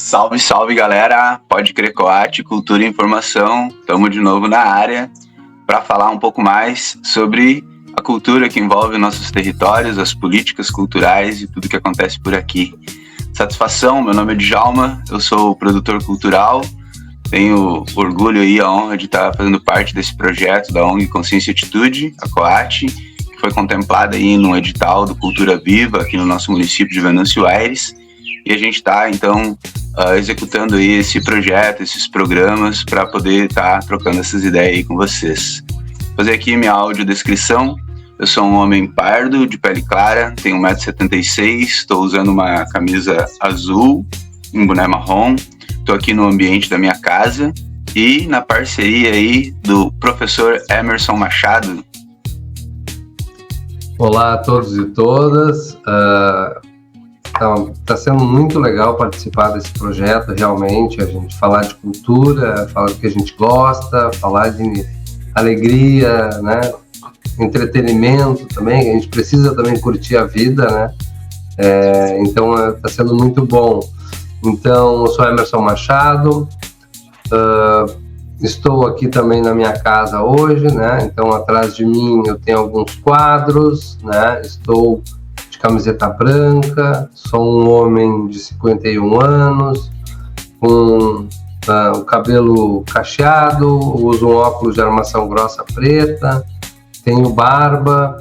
Salve, salve galera, Pode Crer Coate, Cultura e Informação, estamos de novo na área para falar um pouco mais sobre a cultura que envolve nossos territórios, as políticas culturais e tudo que acontece por aqui. Satisfação, meu nome é Djalma, eu sou produtor cultural, tenho orgulho e a honra de estar fazendo parte desse projeto da ONG Consciência e Atitude, a Coate, que foi contemplada aí no edital do Cultura Viva aqui no nosso município de Venâncio Aires. E a gente está, então, executando aí esse projeto, esses programas, para poder estar trocando essas ideias aí com vocês. Vou fazer aqui minha audiodescrição. Eu sou um homem pardo, de pele clara, tenho 1,76 m, estou usando uma camisa azul, um boné marrom. Estou aqui no ambiente da minha casa e na parceria aí do professor Emerson Machado. Olá a todos e todas. Então, está sendo muito legal participar desse projeto, realmente, a gente falar de cultura, falar do que a gente gosta, falar de alegria, né? Entretenimento também, a gente precisa também curtir a vida, né? Então, está sendo muito bom. Então, eu sou Emerson Machado, estou aqui também na minha casa hoje, né? Então, atrás de mim eu tenho alguns quadros, né? Estou de camiseta branca, sou um homem de 51 anos, com o cabelo cacheado, uso um óculos de armação grossa preta, tenho barba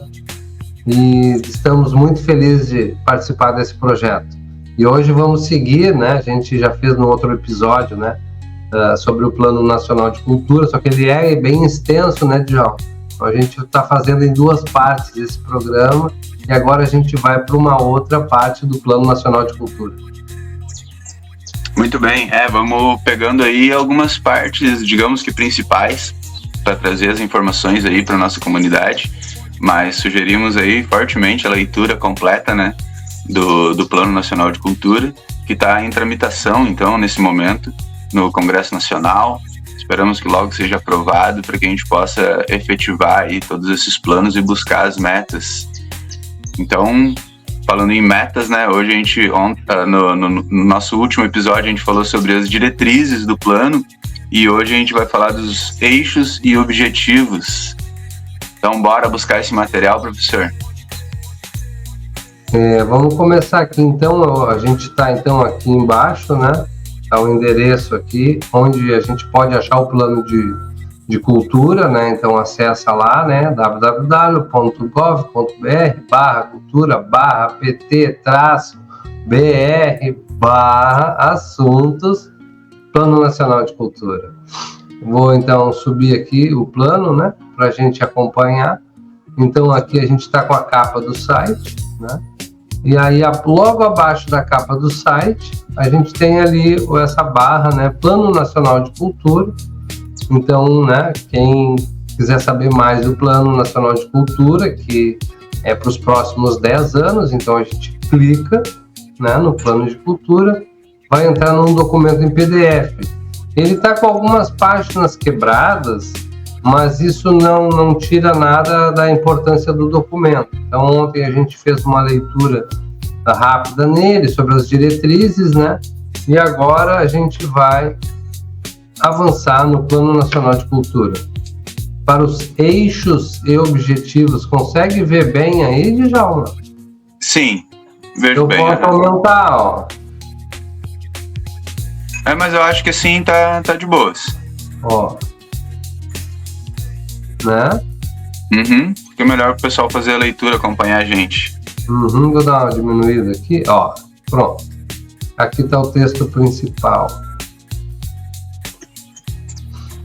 e estamos muito felizes de participar desse projeto. E hoje vamos seguir, né? A gente já fez no outro episódio, né? Sobre o Plano Nacional de Cultura, só que ele é bem extenso, né, Djalma? Então a gente está fazendo em duas partes esse programa e agora a gente vai para uma outra parte do Plano Nacional de Cultura. Muito bem, vamos pegando aí algumas partes, digamos que principais, para trazer as informações aí para nossa comunidade, mas sugerimos aí fortemente a leitura completa, né, do Plano Nacional de Cultura, que está em tramitação, então, nesse momento, no Congresso Nacional. Esperamos que logo seja aprovado para que a gente possa efetivar aí todos esses planos e buscar as metas. Então, falando em metas, né, hoje a gente, no nosso último episódio, a gente falou sobre as diretrizes do plano e hoje a gente vai falar dos eixos e objetivos. Então, bora buscar esse material, professor? Vamos começar aqui, então. A gente está, então, aqui embaixo, né? Está o endereço aqui, onde a gente pode achar o plano de cultura, né? Então, acessa lá, né? www.gov.br/cultura/pt-br/assuntos Plano Nacional de Cultura. Vou, então, subir aqui o plano, né? Para a gente acompanhar. Então, aqui a gente está com a capa do site, né? E aí, logo abaixo da capa do site, a gente tem ali essa barra, né? Plano Nacional de Cultura. Então, né? Quem quiser saber mais do Plano Nacional de Cultura, que é para os próximos 10 anos, então a gente clica, né, no Plano de Cultura, vai entrar num documento em PDF. Ele está com algumas páginas quebradas, mas isso não tira nada da importância do documento. Então, ontem a gente fez uma leitura rápida nele, sobre as diretrizes, né? E agora a gente vai avançar no Plano Nacional de Cultura. Para os eixos e objetivos, consegue ver bem aí, Djalma? Sim, vejo bem. Eu posso aumentar, ó. Mas eu acho que assim tá de boas. Ó. Né? Fica melhor pro pessoal fazer a leitura, acompanhar a gente. Vou dar uma diminuída aqui, ó. Pronto. Aqui tá o texto principal.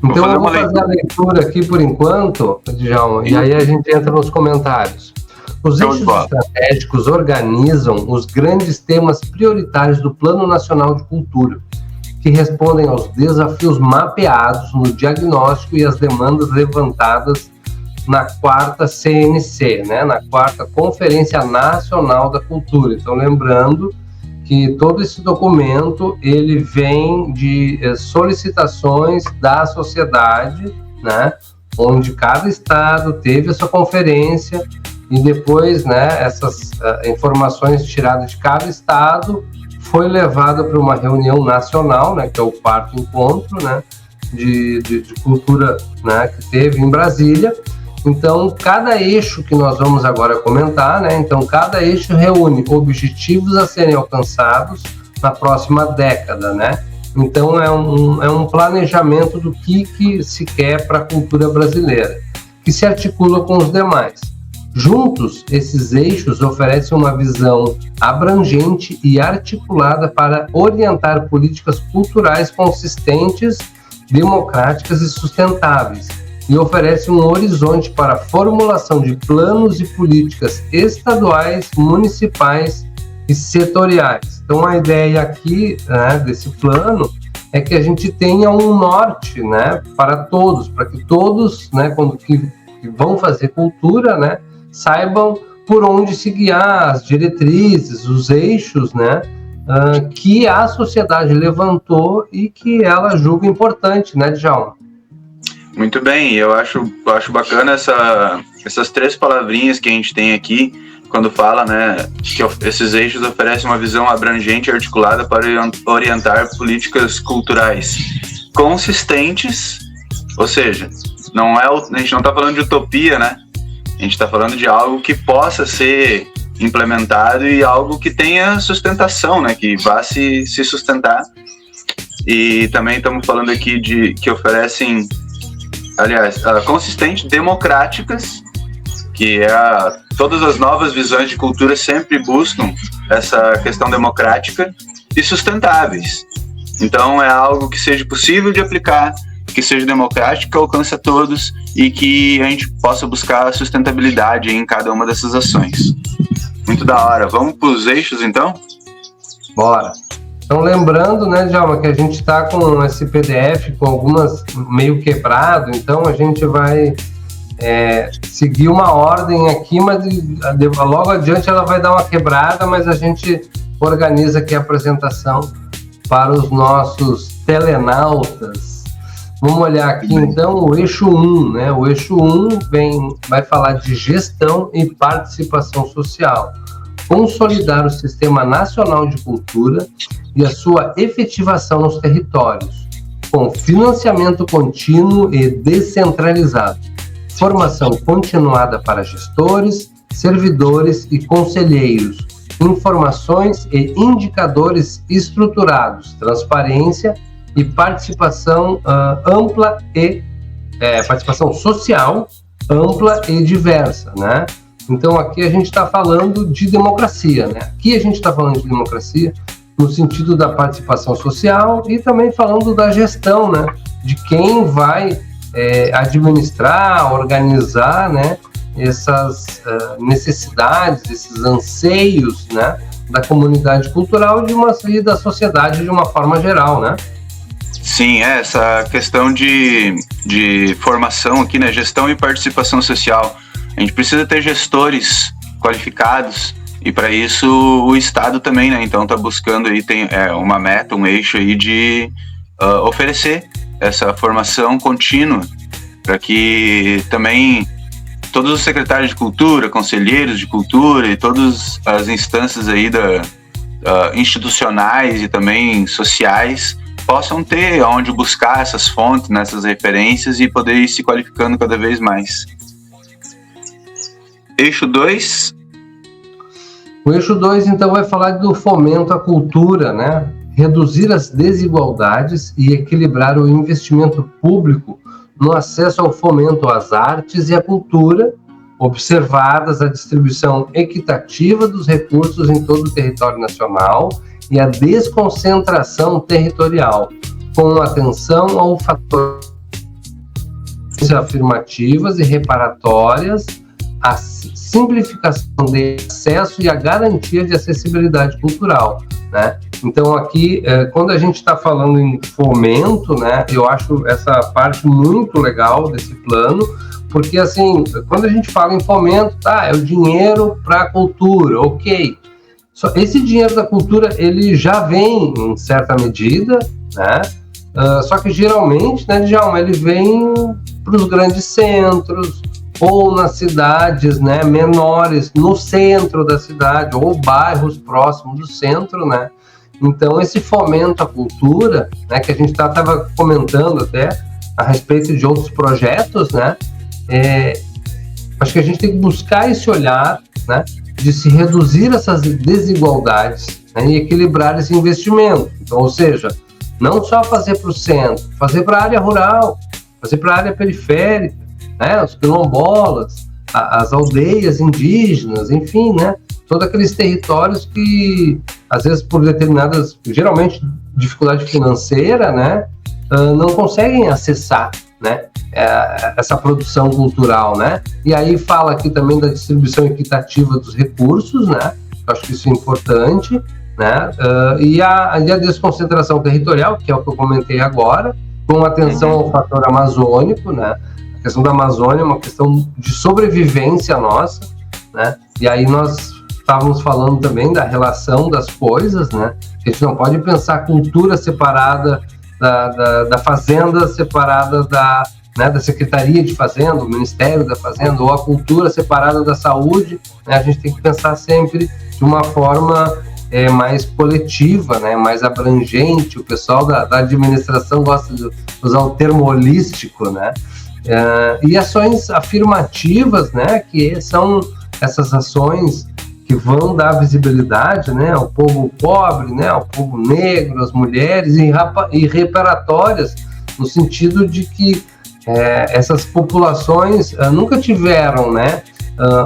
Então eu vou fazer a leitura aqui por enquanto, Djalma, e aí a gente entra nos comentários. Os eixos estratégicos organizam os grandes temas prioritários do Plano Nacional de Cultura, que respondem aos desafios mapeados no diagnóstico e as demandas levantadas na 4ª CNC, né, na 4ª Conferência Nacional da Cultura. Então, lembrando que todo esse documento, ele vem de solicitações da sociedade, né, onde cada estado teve a sua conferência e depois, né, essas informações tiradas de cada estado foi levado para uma reunião nacional, né, que é o quarto encontro, né, de cultura, né, que teve em Brasília. Então, cada eixo que nós vamos agora comentar, né, então cada eixo reúne objetivos a serem alcançados na próxima década, né? Então, é um planejamento do que se quer para a cultura brasileira, que se articula com os demais. Juntos, esses eixos oferecem uma visão abrangente e articulada para orientar políticas culturais consistentes, democráticas e sustentáveis, e oferece um horizonte para a formulação de planos e políticas estaduais, municipais e setoriais. Então, a ideia aqui, né, desse plano é que a gente tenha um norte, né, para todos, para que todos, né, quando que vão fazer cultura, né, saibam por onde se guiar, as diretrizes, os eixos, né, que a sociedade levantou e que ela julga importante, né, Djalma? Muito bem, eu acho bacana essas 3 palavrinhas que a gente tem aqui, quando fala, né, que esses eixos oferecem uma visão abrangente e articulada para orientar políticas culturais consistentes, ou seja, a gente não está falando de utopia, né? A gente está falando de algo que possa ser implementado e algo que tenha sustentação, né, que vá se sustentar. E também estamos falando aqui que oferecem, aliás, consistentes, democráticas, que todas as novas visões de cultura sempre buscam essa questão democrática, e sustentáveis. Então é algo que seja possível de aplicar, que seja democrático, que alcance a todos e que a gente possa buscar sustentabilidade em cada uma dessas ações. Muito da hora. Vamos para os eixos, então? Bora. Então, lembrando, né, Djalma, que a gente está com esse PDF com algumas meio quebrado, então a gente vai seguir uma ordem aqui, mas logo adiante ela vai dar uma quebrada, mas a gente organiza aqui a apresentação para os nossos telenautas. Vamos olhar aqui, então, o eixo 1, né? O eixo 1 vai falar de gestão e participação social. Consolidar o Sistema Nacional de Cultura e a sua efetivação nos territórios, com financiamento contínuo e descentralizado, formação continuada para gestores, servidores e conselheiros, informações e indicadores estruturados, transparência e participação ampla e participação social ampla e diversa, né? Então aqui a gente está falando de democracia, né? Aqui a gente está falando de democracia no sentido da participação social e também falando da gestão, né? De quem vai administrar, organizar, né? Essas necessidades, esses anseios, né? Da comunidade cultural e da sociedade de uma forma geral, né? Sim, essa questão de formação aqui, né? Gestão e participação social. A gente precisa ter gestores qualificados e para isso o Estado também, né? Então está buscando aí, tem uma meta, um eixo aí de oferecer essa formação contínua para que também todos os secretários de cultura, conselheiros de cultura e todas as instâncias aí institucionais e também sociais possam ter onde buscar essas fontes, nessas referências e poder ir se qualificando cada vez mais. Eixo 2. O eixo 2, então, vai falar do fomento à cultura, né? Reduzir as desigualdades e equilibrar o investimento público no acesso ao fomento às artes e à cultura, observadas a distribuição equitativa dos recursos em todo o território nacional e a desconcentração territorial, com atenção ao fator afirmativas e reparatórias, a simplificação de acesso e a garantia de acessibilidade cultural, né? Então aqui, quando a gente está falando em fomento, né, eu acho essa parte muito legal desse plano, porque assim, quando a gente fala em fomento, é o dinheiro para a cultura, ok. Esse dinheiro da cultura, ele já vem em certa medida, né? Só que geralmente, né, Djalma, ele vem para os grandes centros, ou nas cidades, né, menores, no centro da cidade, ou bairros próximos do centro, né? Então, esse fomento à cultura, né, que a gente estava comentando até a respeito de outros projetos, né, acho que a gente tem que buscar esse olhar, né, de se reduzir essas desigualdades, né, e equilibrar esse investimento. Então, ou seja, não só fazer para o centro, fazer para a área rural, fazer para a área periférica, né, os quilombolas, as aldeias indígenas, enfim, né, todos aqueles territórios que, às vezes, por determinadas, geralmente, dificuldade financeira, né, não conseguem acessar, né, essa produção cultural, né? E aí fala aqui também da distribuição equitativa dos recursos, né? Eu acho que isso é importante, né? E a desconcentração territorial, que é o que eu comentei agora, com atenção ao fator amazônico, né? A questão da Amazônia é uma questão de sobrevivência nossa, né? E aí nós estávamos falando também da relação das coisas, né? A gente não pode pensar a cultura separada da fazenda, separada da Secretaria de Fazenda, do Ministério da Fazenda, ou a cultura separada da saúde, né? A gente tem que pensar sempre de uma forma mais coletiva, né? Mais abrangente. O pessoal da administração gosta de usar o termo holístico, né? E ações afirmativas, né? Que são essas ações que vão dar visibilidade, né, ao povo pobre, né, ao povo negro, às mulheres, e reparatórias, no sentido de que essas populações nunca tiveram, né,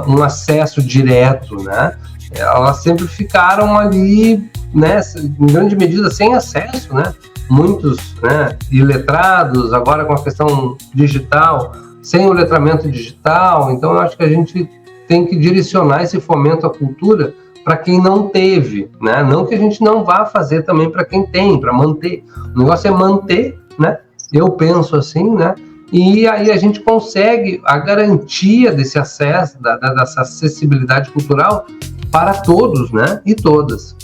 um acesso direto, né, elas sempre ficaram ali, né, em grande medida sem acesso, né, muitos, né, iletrados, agora com a questão digital, sem o letramento digital. Então eu acho que a gente tem que direcionar esse fomento à cultura para quem não teve, né? Não que a gente não vá fazer também para quem tem, para manter. O negócio é manter, né? Eu penso assim, né? E aí a gente consegue a garantia desse acesso, dessa acessibilidade cultural para todos, né? E todas.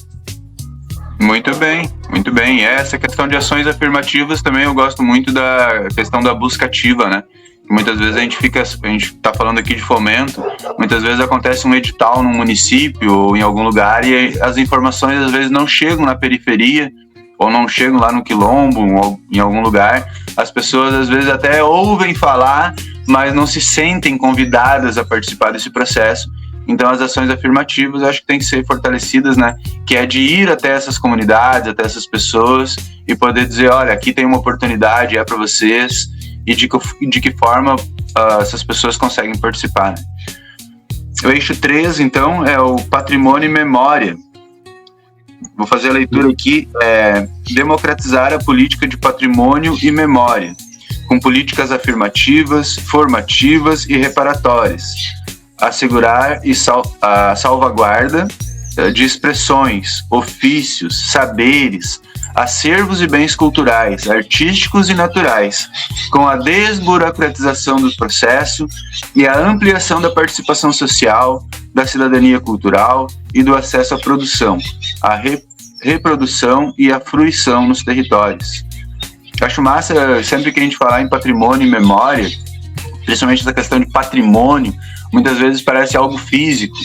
Muito bem, muito bem. Essa questão de ações afirmativas também eu gosto muito da questão da busca ativa, né? Muitas vezes a gente está falando aqui de fomento, muitas vezes acontece um edital num município ou em algum lugar e as informações às vezes não chegam na periferia ou não chegam lá no quilombo ou em algum lugar. As pessoas às vezes até ouvem falar, mas não se sentem convidadas a participar desse processo. Então as ações afirmativas acho que têm que ser fortalecidas, né? Que é de ir até essas comunidades, até essas pessoas e poder dizer, olha, aqui tem uma oportunidade, é para vocês. E de que forma essas pessoas conseguem participar, né? O eixo 3, então, é o patrimônio e memória. Vou fazer a leitura aqui. Democratizar a política de patrimônio e memória, com políticas afirmativas, formativas e reparatórias. Assegurar a salvaguarda de expressões, ofícios, saberes, acervos e bens culturais, artísticos e naturais, com a desburocratização do processo e a ampliação da participação social, da cidadania cultural e do acesso à produção, à reprodução e à fruição nos territórios. Acho massa, sempre que a gente falar em patrimônio e memória, principalmente essa questão de patrimônio, muitas vezes parece algo físico.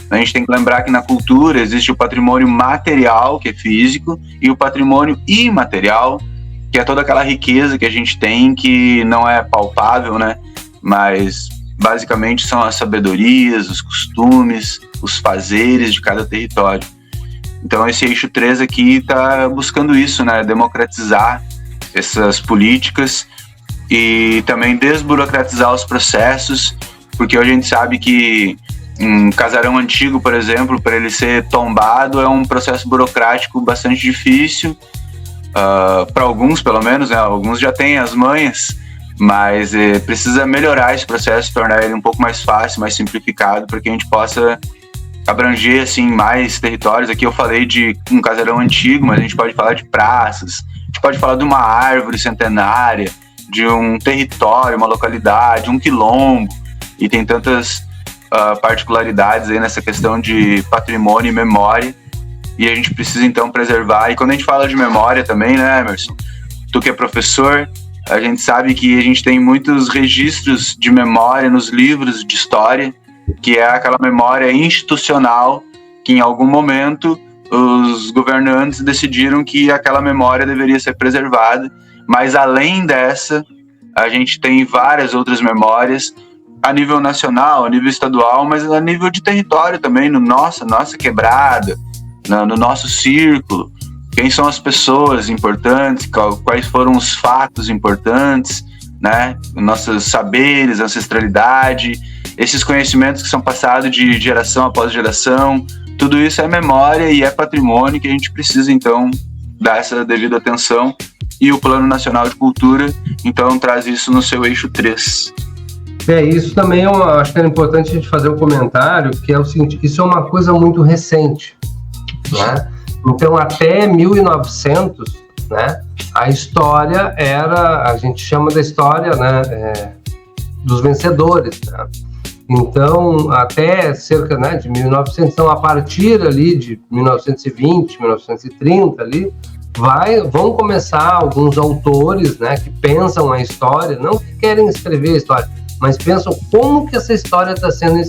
A gente tem que lembrar que na cultura existe o patrimônio material, que é físico, e o patrimônio imaterial, que é toda aquela riqueza que a gente tem, que não é palpável, né? Mas basicamente são as sabedorias, os costumes, os fazeres de cada território. Então esse eixo 3 aqui está buscando isso, né? Democratizar essas políticas e também desburocratizar os processos, porque hoje a gente sabe que um casarão antigo, por exemplo, para ele ser tombado é um processo burocrático bastante difícil, para alguns pelo menos, né? Alguns já têm as manhas, mas precisa melhorar esse processo, tornar ele um pouco mais fácil, mais simplificado, para que a gente possa abranger assim, mais territórios. Aqui eu falei de um casarão antigo, mas a gente pode falar de praças, a gente pode falar de uma árvore centenária, de um território, uma localidade, um quilombo, e tem tantas particularidades aí nessa questão de patrimônio e memória, e a gente precisa então preservar. E quando a gente fala de memória também, né, Emerson, tu que é professor, a gente sabe que a gente tem muitos registros de memória nos livros de história, que é aquela memória institucional que em algum momento os governantes decidiram que aquela memória deveria ser preservada, mas além dessa, a gente tem várias outras memórias a nível nacional, a nível estadual, mas a nível de território também, no nossa quebrada, no nosso círculo. Quem são as pessoas importantes, quais foram os fatos importantes, né? Nossos saberes, ancestralidade, esses conhecimentos que são passados de geração após geração, tudo isso é memória e é patrimônio que a gente precisa, então, dar essa devida atenção. E o Plano Nacional de Cultura, então, traz isso no seu eixo 3. Isso também eu acho que era importante a gente fazer um comentário, que é o seguinte, isso é uma coisa muito recente, né? Então, até 1900, né, a história era, a gente chama da história, né, dos vencedores, né? Então, até cerca, né, de 1900, então, a partir ali de 1920, 1930 ali, vão começar alguns autores, né, que pensam a história, não que querem escrever a história, mas pensam como que essa história está sendo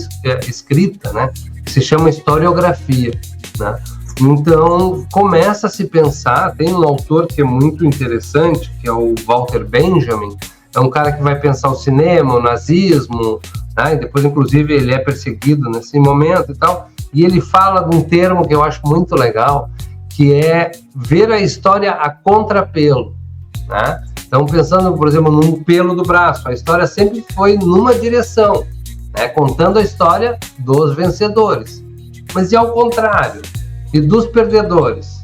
escrita, né, que se chama historiografia, né? Então, começa a se pensar, tem um autor que é muito interessante, que é o Walter Benjamin, é um cara que vai pensar o cinema, o nazismo, né? E depois, inclusive, ele é perseguido nesse momento e tal, e ele fala de um termo que eu acho muito legal, que é ver a história a contrapelo, né? Então, pensando, por exemplo, num pelo do braço, a história sempre foi numa direção, né? Contando a história dos vencedores. Mas e ao contrário? E dos perdedores,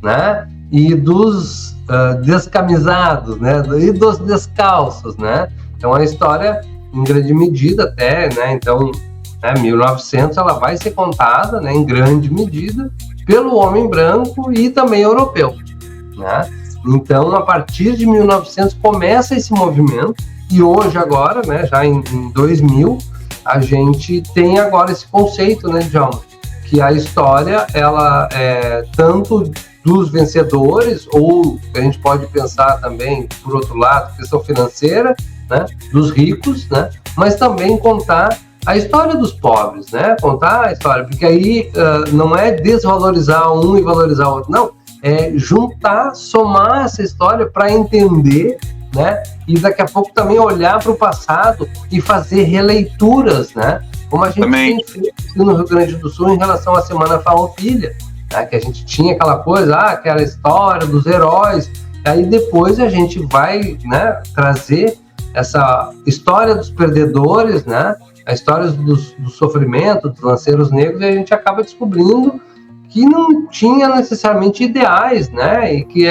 né? E dos descamisados, né? E dos descalços, né? Então, a história, em grande medida até, né? Então, 1900, ela vai ser contada, né, em grande medida, pelo homem branco e também europeu, né? Então, a partir de 1900 começa esse movimento, e hoje agora, né, já em 2000, a gente tem agora esse conceito, né, Djalma, que a história, ela é tanto dos vencedores, ou a gente pode pensar também, por outro lado, questão financeira, né, dos ricos, né, mas também contar a história dos pobres, né? Contar a história, porque aí não é desvalorizar um e valorizar o outro, não, é juntar, somar essa história para entender, né? E daqui a pouco também olhar para o passado e fazer releituras, né? Como a gente também tem feito no Rio Grande do Sul em relação à Semana Farroupilha, né? Que a gente tinha aquela coisa, aquela história dos heróis, aí depois a gente vai, né, trazer essa história dos perdedores, né? A história do sofrimento, dos lanceiros negros, e a gente acaba descobrindo que não tinha necessariamente ideais, né? E que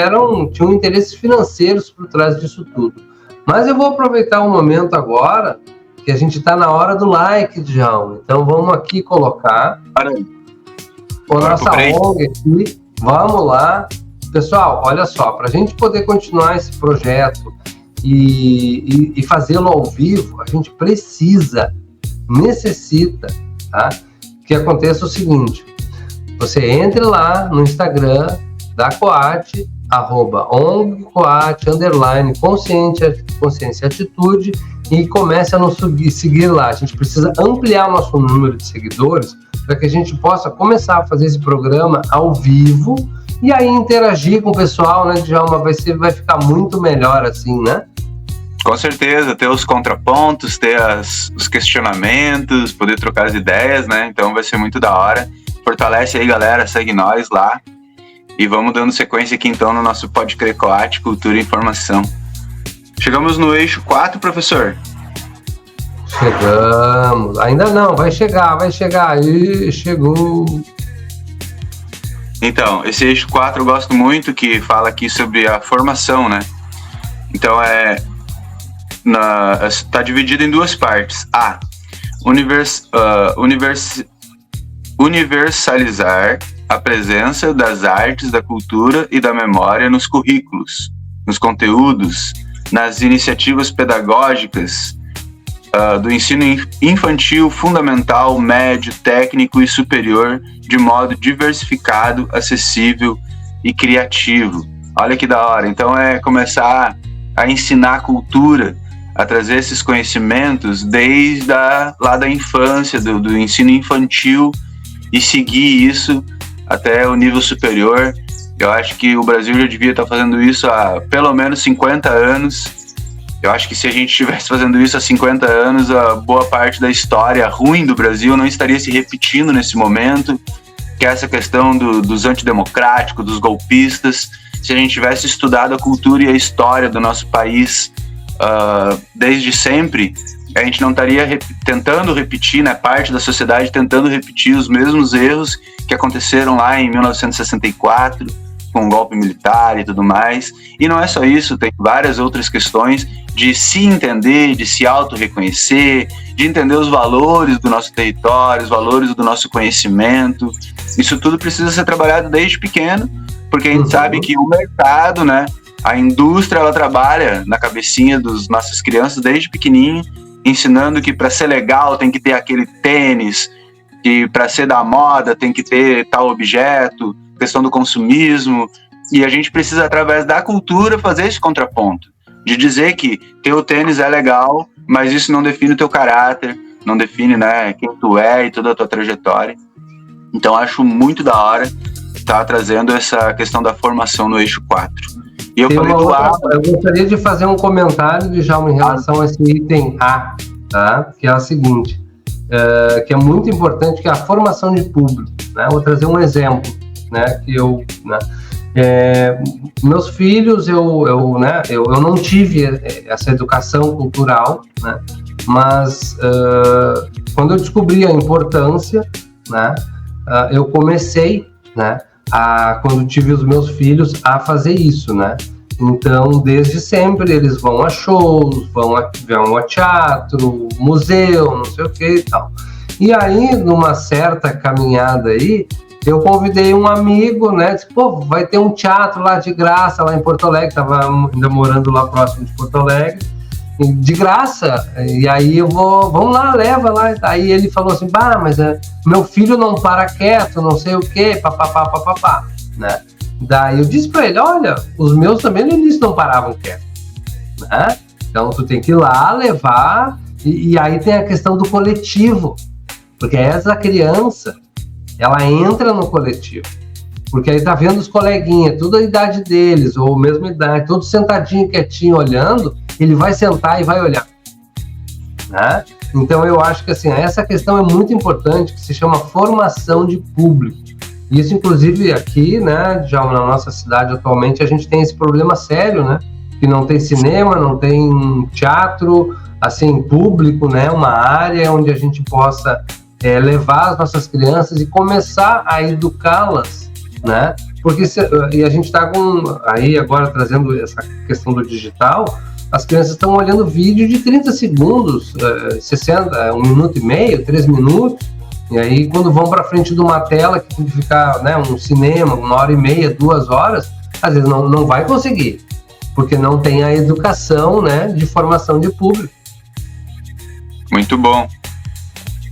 tinham interesses financeiros por trás disso tudo. Mas eu vou aproveitar um momento agora, que a gente está na hora do like, Djalma. Então vamos aqui colocar a nossa ONG aqui. Vamos lá. Pessoal, olha só, para a gente poder continuar esse projeto e fazê-lo ao vivo, a gente necessita, tá, que aconteça o seguinte: você entre lá no Instagram da Coat, @ONGCoat, _consciência atitude, e comece a nos seguir lá. A gente precisa ampliar o nosso número de seguidores para que a gente possa começar a fazer esse programa ao vivo e aí interagir com o pessoal, né, Djalma? Vai ficar muito melhor assim, né? Com certeza, ter os contrapontos, ter os questionamentos, poder trocar as ideias, né? Então vai ser muito da hora. Fortalece aí, galera, segue nós lá. E vamos dando sequência aqui, então, no nosso Pode Crer Coat, Cultura e Informação. Chegamos no eixo 4, professor? Chegamos. Ainda não, vai chegar. Ih, chegou. Então, esse eixo 4 eu gosto muito, que fala aqui sobre a formação, né? Então, está dividido em duas partes. A. Universalizar a presença das artes, da cultura e da memória nos currículos, nos conteúdos, nas iniciativas pedagógicas do ensino infantil, fundamental, médio, técnico e superior, de modo diversificado, acessível e criativo. Olha que da hora. Então é começar a ensinar a cultura, a trazer esses conhecimentos desde lá da infância, do ensino infantil, e seguir isso até o nível superior. Eu acho que o Brasil já devia estar fazendo isso há pelo menos 50 anos. Eu acho que se a gente estivesse fazendo isso há 50 anos, a boa parte da história ruim do Brasil não estaria se repetindo nesse momento, que é essa questão dos antidemocráticos, dos golpistas. Se a gente tivesse estudado a cultura e a história do nosso país desde sempre, a gente não estaria tentando repetir, né, parte da sociedade tentando repetir os mesmos erros que aconteceram lá em 1964, com o golpe militar e tudo mais. E não é só isso, tem várias outras questões de se entender, de se auto-reconhecer, de entender os valores do nosso território, os valores do nosso conhecimento. Isso tudo precisa ser trabalhado desde pequeno, porque a gente sabe que o mercado, né, a indústria, ela trabalha na cabecinha das nossas crianças desde pequenininho, ensinando que para ser legal tem que ter aquele tênis, que para ser da moda tem que ter tal objeto, questão do consumismo. E a gente precisa, através da cultura, fazer esse contraponto, de dizer que ter o tênis é legal, mas isso não define o teu caráter, não define, né, quem tu é e toda a tua trajetória. Então acho muito da hora estar trazendo essa questão da formação no eixo 4. E eu falei do A. Eu gostaria de fazer um comentário, Djalma, em relação a esse item A, tá? Que é o seguinte, que é muito importante, que é a formação de público, né? Vou trazer um exemplo, né? Que eu, né? Meus filhos, eu não tive essa educação cultural, né? Mas quando eu descobri a importância, né? Eu comecei, né? Quando tive os meus filhos, a fazer isso, né? Então, desde sempre, eles vão a shows, vão a teatro, museu, não sei o que e tal. E aí, numa certa caminhada aí, eu convidei um amigo, né? Disse, pô, vai ter um teatro lá de graça, lá em Porto Alegre, estava ainda morando lá próximo de Porto Alegre, de graça, e aí vamos lá, leva lá. Aí ele falou assim, mas meu filho não para quieto, não sei o que, papapá, né? Daí eu disse para ele, olha, os meus também no início não paravam quieto, né? Então tu tem que ir lá, levar, e aí tem a questão do coletivo, porque essa criança, ela entra no coletivo, porque aí tá vendo os coleguinhas, toda a idade deles, ou mesma idade, todos sentadinho, quietinho, olhando, ele vai sentar e vai olhar, né? Então eu acho que assim, essa questão é muito importante, que se chama formação de público. Isso, inclusive, aqui, né, já na nossa cidade atualmente, a gente tem esse problema sério, né? Que não tem cinema, não tem teatro, assim, público, né? Uma área onde a gente possa levar as nossas crianças e começar a educá-las, né? Porque e a gente está aí agora trazendo essa questão do digital, as crianças estão olhando vídeo de 30 segundos, 60, 1 minuto e meio, 3 minutos, e aí quando vão para frente de uma tela que tem que ficar, né, um cinema, 1h30, 2 horas, às vezes não vai conseguir, porque não tem a educação, né, de formação de público. Muito bom.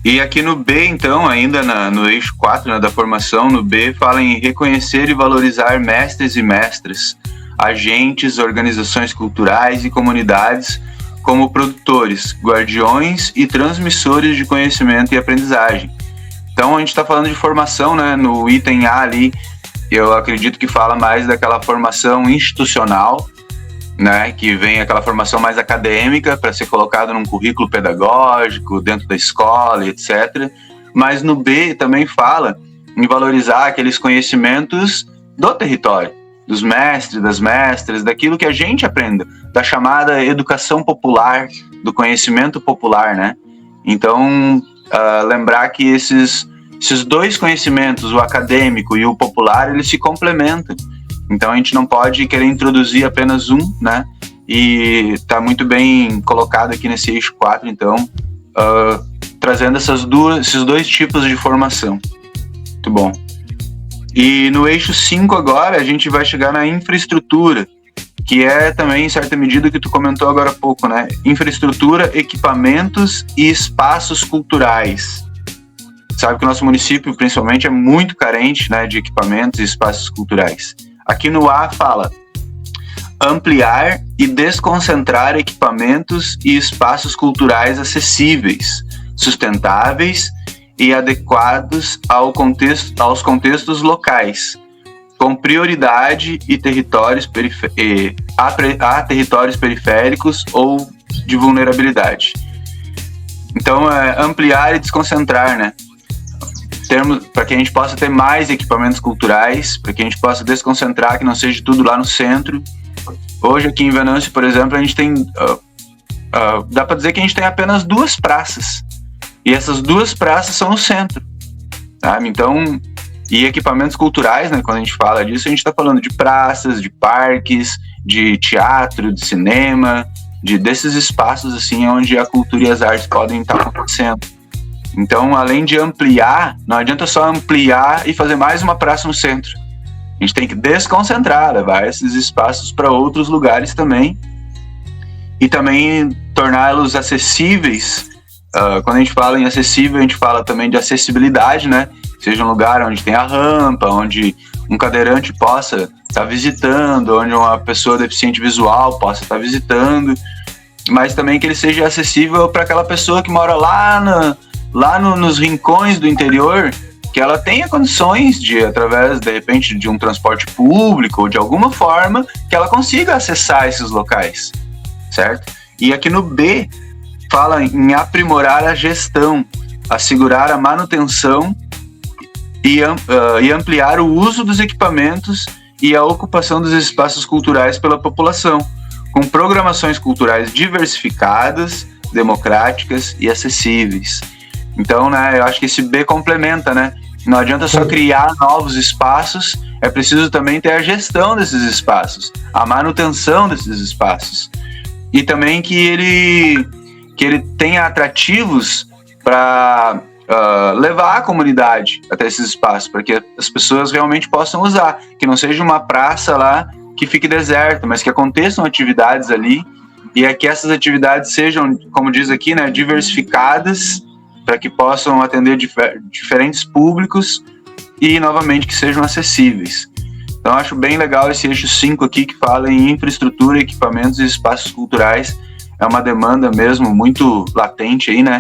E aqui no B, então, ainda no eixo 4, né, da formação, no B, fala em reconhecer e valorizar mestres e mestras, agentes, organizações culturais e comunidades como produtores, guardiões e transmissores de conhecimento e aprendizagem. Então a gente está falando de formação, né? No item A ali, eu acredito que fala mais daquela formação institucional, né? Que vem aquela formação mais acadêmica para ser colocada num currículo pedagógico, dentro da escola, etc. Mas no B também fala em valorizar aqueles conhecimentos do território, dos mestres, das mestras, daquilo que a gente aprende, da chamada educação popular, do conhecimento popular, né? Então, lembrar que esses dois conhecimentos, o acadêmico e o popular, eles se complementam. Então, a gente não pode querer introduzir apenas um, né? E está muito bem colocado aqui nesse eixo 4, então, trazendo esses dois tipos de formação. Muito bom. E no eixo 5 agora, a gente vai chegar na infraestrutura, que é também, em certa medida, o que tu comentou agora há pouco, né? Infraestrutura, equipamentos e espaços culturais. Sabe que o nosso município, principalmente, é muito carente, né, de equipamentos e espaços culturais. Aqui no A fala ampliar e desconcentrar equipamentos e espaços culturais acessíveis, sustentáveis e adequados aos contextos locais, com prioridade a territórios periféricos ou de vulnerabilidade. Então, ampliar e desconcentrar, né? Para que a gente possa ter mais equipamentos culturais, para que a gente possa desconcentrar, que não seja tudo lá no centro. Hoje, aqui em Venâncio, por exemplo, a gente tem... dá para dizer que a gente tem apenas 2 praças. E essas 2 praças são no centro. Sabe? Então, e equipamentos culturais, né? Quando a gente fala disso, a gente está falando de praças, de parques, de teatro, de cinema, desses espaços assim, onde a cultura e as artes podem estar acontecendo. Então, além de ampliar, não adianta só ampliar e fazer mais uma praça no centro. A gente tem que desconcentrar, levar esses espaços para outros lugares também. E também torná-los acessíveis. Quando a gente fala em acessível, a gente fala também de acessibilidade, né? Seja um lugar onde tem a rampa, onde um cadeirante possa estar visitando, onde uma pessoa deficiente visual possa estar visitando, mas também que ele seja acessível para aquela pessoa que mora lá nos rincões do interior, que ela tenha condições de, através, de repente, de um transporte público ou de alguma forma, que ela consiga acessar esses locais, certo? E aqui no B, fala em aprimorar a gestão, assegurar a manutenção e ampliar o uso dos equipamentos e a ocupação dos espaços culturais pela população, com programações culturais diversificadas, democráticas e acessíveis. Então, né, eu acho que esse B complementa, né? Não adianta só criar novos espaços, é preciso também ter a gestão desses espaços, a manutenção desses espaços. E também que ele tenha atrativos para levar a comunidade até esses espaços, para que as pessoas realmente possam usar, que não seja uma praça lá que fique deserta, mas que aconteçam atividades ali, e que essas atividades sejam, como diz aqui, né, diversificadas, para que possam atender diferentes públicos e, novamente, que sejam acessíveis. Então, acho bem legal esse eixo 5 aqui, que fala em infraestrutura, equipamentos e espaços culturais. É uma demanda mesmo muito latente aí, né?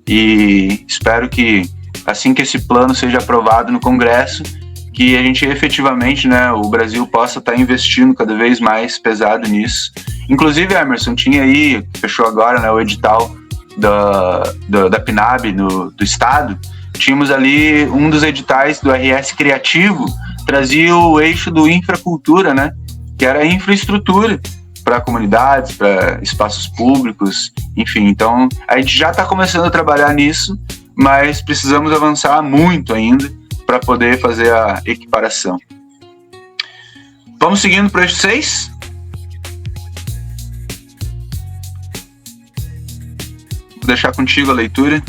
E espero que, assim que esse plano seja aprovado no Congresso, que a gente efetivamente, né, o Brasil possa estar investindo cada vez mais pesado nisso. Inclusive, Emerson, tinha aí, fechou agora, né, o edital da PNAB do Estado. Tínhamos ali um dos editais do RS Criativo, trazia o eixo do infracultura, né, que era infraestrutura para comunidades, para espaços públicos, enfim. Então, a gente já está começando a trabalhar nisso, mas precisamos avançar muito ainda para poder fazer a equiparação. Vamos seguindo para o eixo 6? Vou deixar contigo a leitura.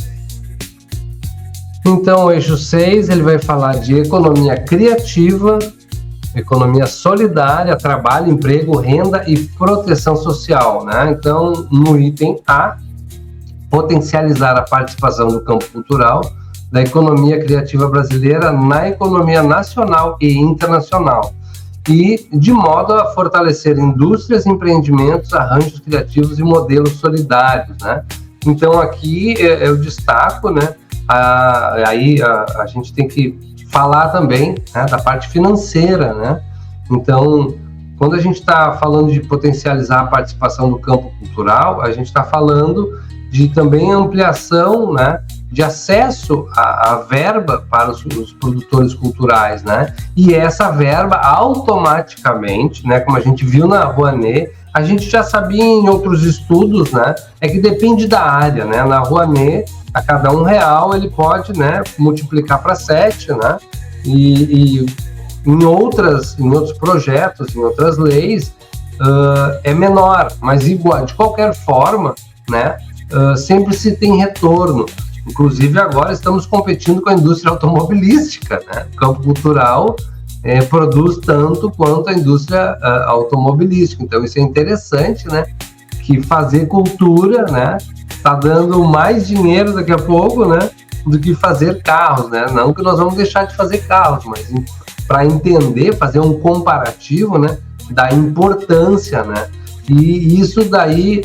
Então, o eixo 6, ele vai falar de economia criativa, economia solidária, trabalho, emprego, renda e proteção social, né? Então, no item A, potencializar a participação do campo cultural da economia criativa brasileira na economia nacional e internacional, e de modo a fortalecer indústrias, empreendimentos, arranjos criativos e modelos solidários, né? Então, aqui eu destaco, né? A gente tem que falar também, né, da parte financeira, né? Então, quando a gente está falando de potencializar a participação do campo cultural, a gente está falando de também ampliação, né, de acesso à verba para os produtores culturais, né? E essa verba automaticamente, né, como a gente viu na Rouanet, a gente já sabia em outros estudos, né, é que depende da área, né? Na Rouanet, a cada R$1 ele pode, né, multiplicar para 7, né? E em outros projetos, em outras leis, é menor, mas igual, de qualquer forma, né, sempre se tem retorno. Inclusive agora estamos competindo com a indústria automobilística, né? O campo cultural produz tanto quanto a indústria automobilística. Então isso é interessante, né? Que fazer cultura, né, está dando mais dinheiro daqui a pouco, né, do que fazer carros, né? Não que nós vamos deixar de fazer carros, mas para entender, fazer um comparativo, né, da importância, né? E isso daí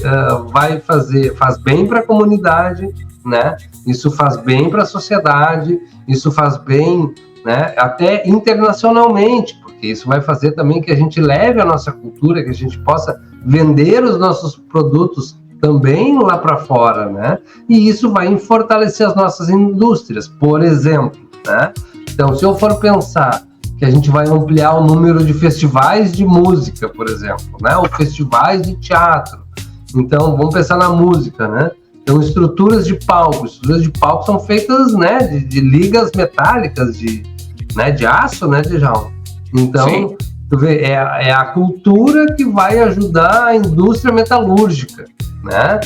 faz bem para a comunidade, né? Isso faz bem para a sociedade, isso faz bem, né, até internacionalmente, porque isso vai fazer também que a gente leve a nossa cultura, que a gente possa vender os nossos produtos também lá para fora, né? E isso vai fortalecer as nossas indústrias, por exemplo, né? Então, se eu for pensar que a gente vai ampliar o número de festivais de música, por exemplo, né? Ou festivais de teatro. Então, vamos pensar na música, né? Então, estruturas de palco são feitas, né, de ligas metálicas, de aço, né, Djalma? Então, tu vê, é a cultura que vai ajudar a indústria metalúrgica, né?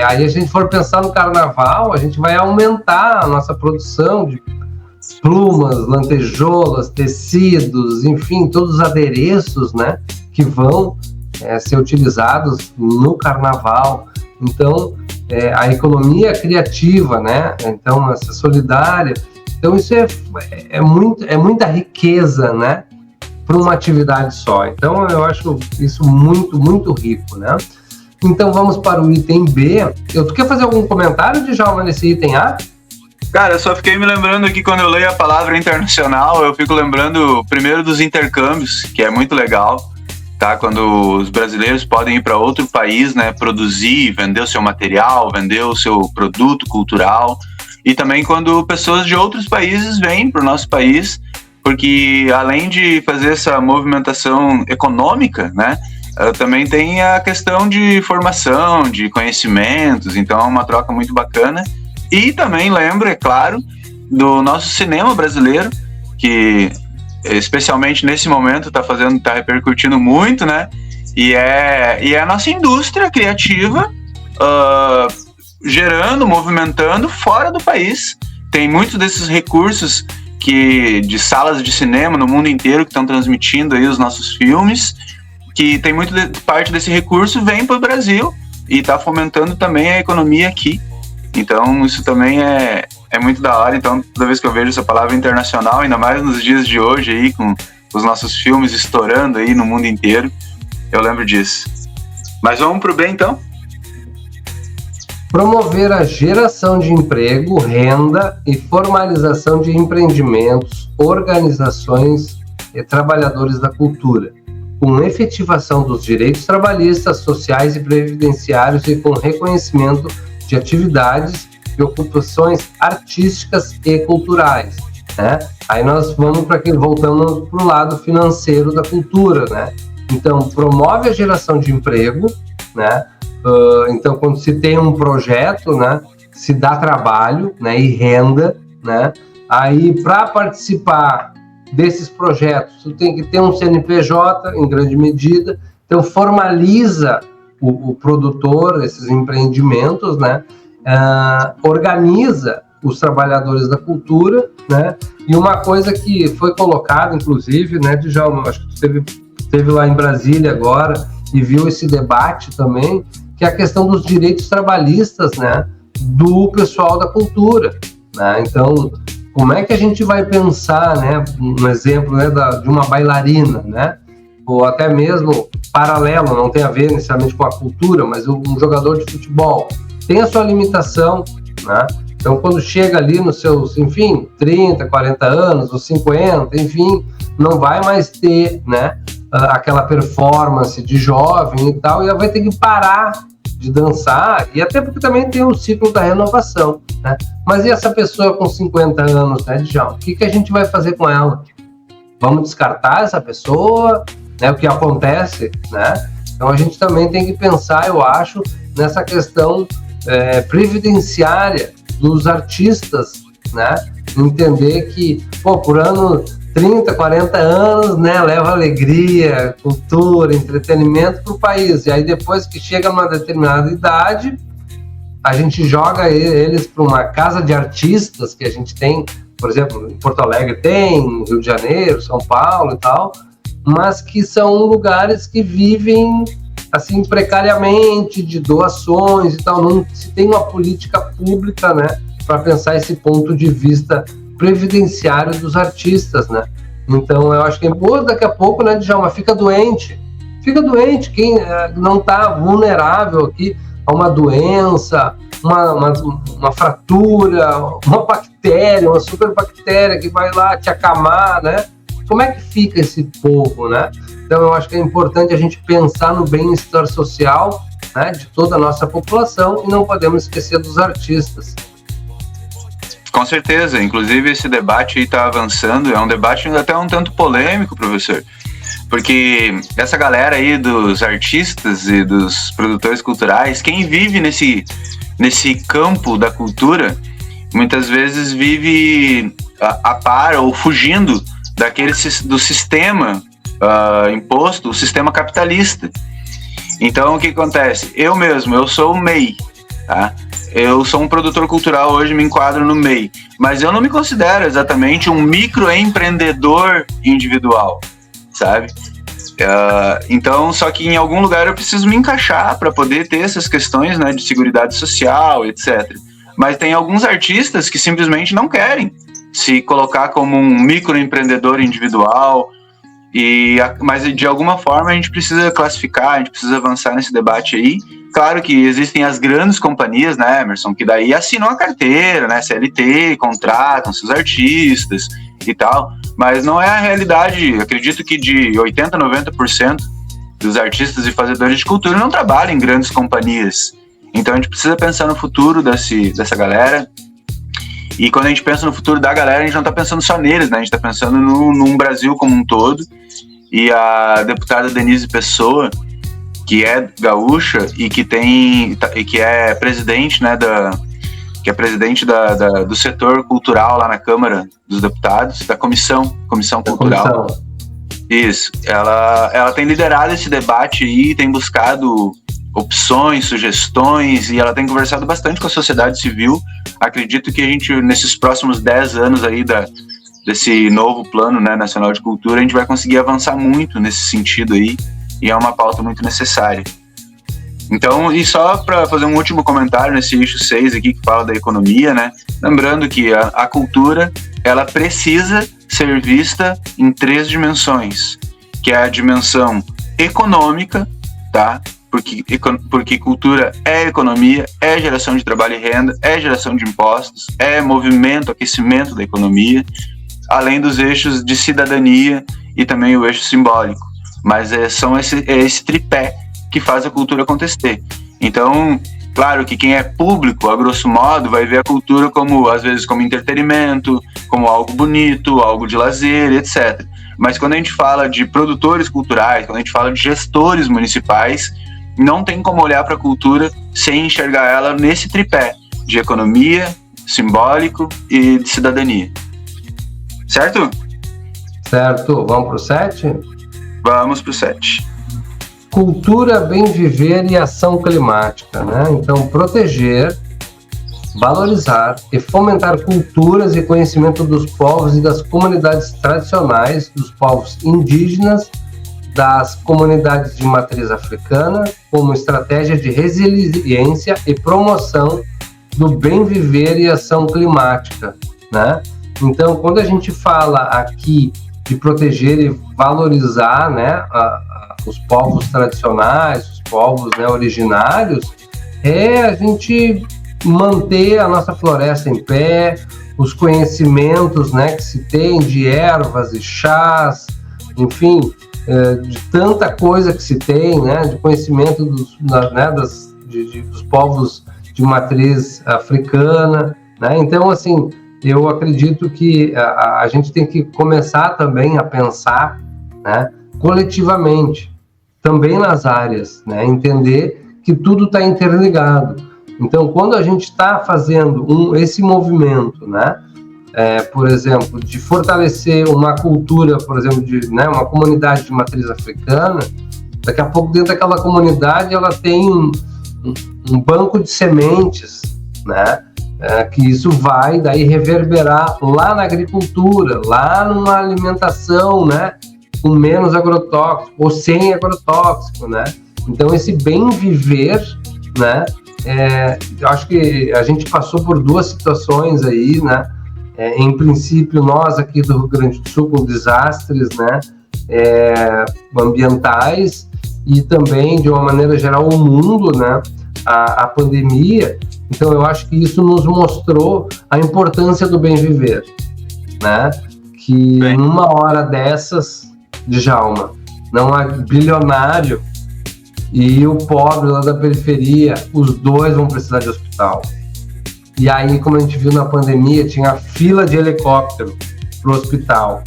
Aí a gente for pensar no carnaval, a gente vai aumentar a nossa produção de plumas, lantejoulas, tecidos, enfim, todos os adereços, né, que vão ser utilizados no carnaval. Então, a economia criativa, né? Então, essa solidária. Então, isso é muita riqueza, né? Para uma atividade só. Então, eu acho isso muito, muito rico, né? Então, vamos para o item B. Tu quer fazer algum comentário, Djalma, nesse item A? Cara, eu só fiquei me lembrando que quando eu leio a palavra internacional, eu fico lembrando primeiro dos intercâmbios, que é muito legal. Tá? Quando os brasileiros podem ir para outro país, né, produzir, vender o seu material, vender o seu produto cultural, e também quando pessoas de outros países vêm para o nosso país, porque além de fazer essa movimentação econômica, né, também tem a questão de formação, de conhecimentos, então é uma troca muito bacana. E também lembro, é claro, do nosso cinema brasileiro, que especialmente nesse momento tá repercutindo muito, né? E é a nossa indústria criativa gerando, movimentando fora do país. Tem muitos desses recursos de salas de cinema no mundo inteiro que estão transmitindo aí os nossos filmes, que tem parte desse recurso vem para o Brasil e está fomentando também a economia aqui. Então isso também é muito da hora. Então toda vez que eu vejo essa palavra internacional, ainda mais nos dias de hoje aí, com os nossos filmes estourando aí no mundo inteiro, eu lembro disso. Mas vamos pro B então? Promover a geração de emprego, renda e formalização de empreendimentos, organizações e trabalhadores da cultura, com efetivação dos direitos trabalhistas, sociais e previdenciários e com reconhecimento de atividades e ocupações artísticas e culturais, né? Aí nós voltamos para o lado financeiro da cultura, né? Então, promove a geração de emprego, né? Então, quando se tem um projeto, né, se dá trabalho, né, e renda, né? Aí, para participar desses projetos, tu tem que ter um CNPJ, em grande medida. Então, formaliza o produtor, esses empreendimentos, né? Organiza os trabalhadores da cultura, né? E uma coisa que foi colocada, inclusive, né, Djalma, acho que tu esteve lá em Brasília agora e viu esse debate também, que é a questão dos direitos trabalhistas, né, do pessoal da cultura, né? Então, como é que a gente vai pensar, né, um exemplo, né, de uma bailarina, né? Ou até mesmo paralelo, não tem a ver necessariamente com a cultura, mas um jogador de futebol tem a sua limitação, né? Então, quando chega ali nos seus, enfim, 30, 40 anos, ou 50, enfim, não vai mais ter, né, aquela performance de jovem e tal, e ela vai ter que parar de dançar, e até porque também tem o ciclo da renovação, né? Mas e essa pessoa com 50 anos, né, Djalma? O que a gente vai fazer com ela? Vamos descartar essa pessoa, né? O que acontece, né? Então a gente também tem que pensar, eu acho, nessa questão previdenciária dos artistas, né? Entender que, por ano, 30, 40 anos, né, leva alegria, cultura, entretenimento para o país. E aí depois que chega numa determinada idade, a gente joga eles para uma casa de artistas que a gente tem, por exemplo, em Porto Alegre tem, no Rio de Janeiro, São Paulo e tal, mas que são lugares que vivem assim precariamente, de doações e tal. Não se tem uma política pública, né, para pensar esse ponto de vista previdenciário dos artistas, né? Então eu acho que daqui a pouco, né, Djalma, fica doente, quem não está vulnerável aqui, a uma doença, uma fratura, uma bactéria, uma superbactéria que vai lá te acamar, né? Como é que fica esse povo, né? Então, eu acho que é importante a gente pensar no bem-estar social, né, de toda a nossa população, e não podemos esquecer dos artistas. Com certeza, inclusive esse debate aí está avançando, é um debate até um tanto polêmico, professor, porque essa galera aí dos artistas e dos produtores culturais, quem vive nesse campo da cultura, muitas vezes vive a par ou fugindo do sistema imposto, o sistema capitalista. Então, o que acontece? Eu sou o MEI, tá? Eu sou um produtor cultural hoje, me enquadro no MEI, mas eu não me considero exatamente um microempreendedor individual, sabe? Então, só que em algum lugar eu preciso me encaixar para poder ter essas questões, né, de seguridade social, etc. Mas tem alguns artistas que simplesmente não querem se colocar como um microempreendedor individual, mas de alguma forma a gente precisa classificar, a gente precisa avançar nesse debate aí. Claro que existem as grandes companhias, né, Emerson, que daí assinam a carteira, né, CLT, contratam seus artistas e tal, mas não é a realidade. Acredito que de 80% a 90% dos artistas e fazedores de cultura não trabalham em grandes companhias. Então a gente precisa pensar no futuro dessa galera. E quando a gente pensa no futuro da galera, a gente não está pensando só neles, né? A gente está pensando num Brasil como um todo. E a deputada Denise Pessoa, que é gaúcha e que é presidente, né, do setor cultural lá na Câmara dos Deputados, da Comissão Cultural. Isso. Ela tem liderado esse debate e tem buscado opções, sugestões, e ela tem conversado bastante com a sociedade civil. Acredito que a gente, nesses próximos 10 anos aí desse novo plano, né, nacional de cultura, a gente vai conseguir avançar muito nesse sentido aí, e é uma pauta muito necessária. Então, e só para fazer um último comentário nesse eixo 6 aqui, que fala da economia, né, lembrando que a cultura, ela precisa ser vista em 3 dimensões, que é a dimensão econômica, tá? Porque cultura é economia, é geração de trabalho e renda, é geração de impostos, é movimento, aquecimento da economia, além dos eixos de cidadania e também o eixo simbólico. Mas são esse tripé que faz a cultura acontecer. Então, claro que quem é público, a grosso modo, vai ver a cultura às vezes como entretenimento, como algo bonito, algo de lazer, etc. Mas quando a gente fala de produtores culturais, quando a gente fala de gestores municipais, não tem como olhar para a cultura sem enxergar ela nesse tripé de economia, simbólico e de cidadania. Certo? Certo. Vamos para o 7? Vamos para o 7. Cultura, bem viver e ação climática, né? Então, proteger, valorizar e fomentar culturas e conhecimento dos povos e das comunidades tradicionais, dos povos indígenas, das comunidades de matriz africana, como estratégia de resiliência e promoção do bem viver e ação climática, né? Então, quando a gente fala aqui de proteger e valorizar, né, os povos tradicionais, os povos, né, originários, é a gente manter a nossa floresta em pé, os conhecimentos, né, que se tem de ervas e chás, enfim, de tanta coisa que se tem, né, de conhecimento dos povos de matriz africana, né? Então, assim, eu acredito que a gente tem que começar também a pensar, né, coletivamente, também nas áreas, né, entender que tudo está interligado. Então, quando a gente está fazendo esse movimento, né, por exemplo, de fortalecer uma cultura, por exemplo, né, uma comunidade de matriz africana, daqui a pouco dentro daquela comunidade ela tem um banco de sementes, né, que isso vai daí reverberar lá na agricultura, lá numa alimentação, né, com menos agrotóxico ou sem agrotóxico, né. Então esse bem viver, né, eu acho que a gente passou por 2 situações aí, né, em princípio nós aqui do Rio Grande do Sul com desastres, né, ambientais, e também de uma maneira geral o mundo, né, a pandemia, então eu acho que isso nos mostrou a importância do bem viver, né? Que numa hora dessas, Djalma, não há bilionário e o pobre lá da periferia, os dois vão precisar de hospital. E aí, como a gente viu na pandemia, tinha fila de helicóptero pro hospital,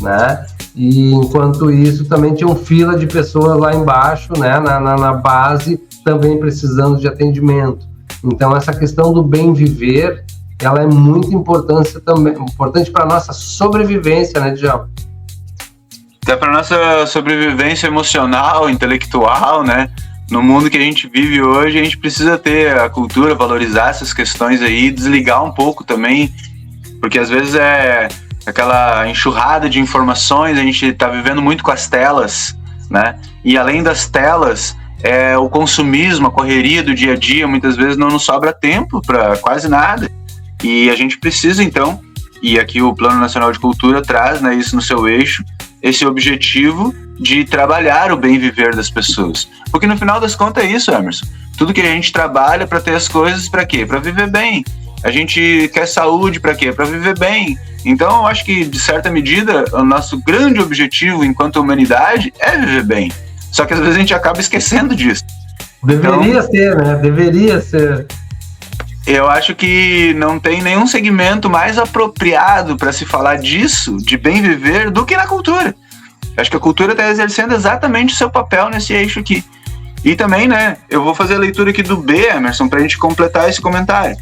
né? E enquanto isso, também tinha fila de pessoas lá embaixo, né? Na base, também precisando de atendimento. Então, essa questão do bem viver, ela é muito importante para a nossa sobrevivência, né, Djalma? Até para nossa sobrevivência emocional, intelectual, né? No mundo que a gente vive hoje, a gente precisa ter a cultura, valorizar essas questões aí, desligar um pouco também, porque às vezes é aquela enxurrada de informações, a gente está vivendo muito com as telas, né? E além das telas, o consumismo, a correria do dia a dia, muitas vezes não nos sobra tempo para quase nada. E a gente precisa, então, e aqui o Plano Nacional de Cultura traz, né, isso no seu eixo, esse objetivo de trabalhar o bem viver das pessoas. Porque no final das contas é isso, Emerson. Tudo que a gente trabalha para ter as coisas, para quê? Para viver bem. A gente quer saúde para quê? Para viver bem. Então, eu acho que, de certa medida, o nosso grande objetivo enquanto humanidade é viver bem. Só que às vezes a gente acaba esquecendo disso. Deveria ser, né? Deveria ser. Eu acho que não tem nenhum segmento mais apropriado para se falar disso, de bem viver, do que na cultura. Acho que a cultura está exercendo exatamente o seu papel nesse eixo aqui. E também, né, eu vou fazer a leitura aqui do B, Emerson, para a gente completar esse comentário.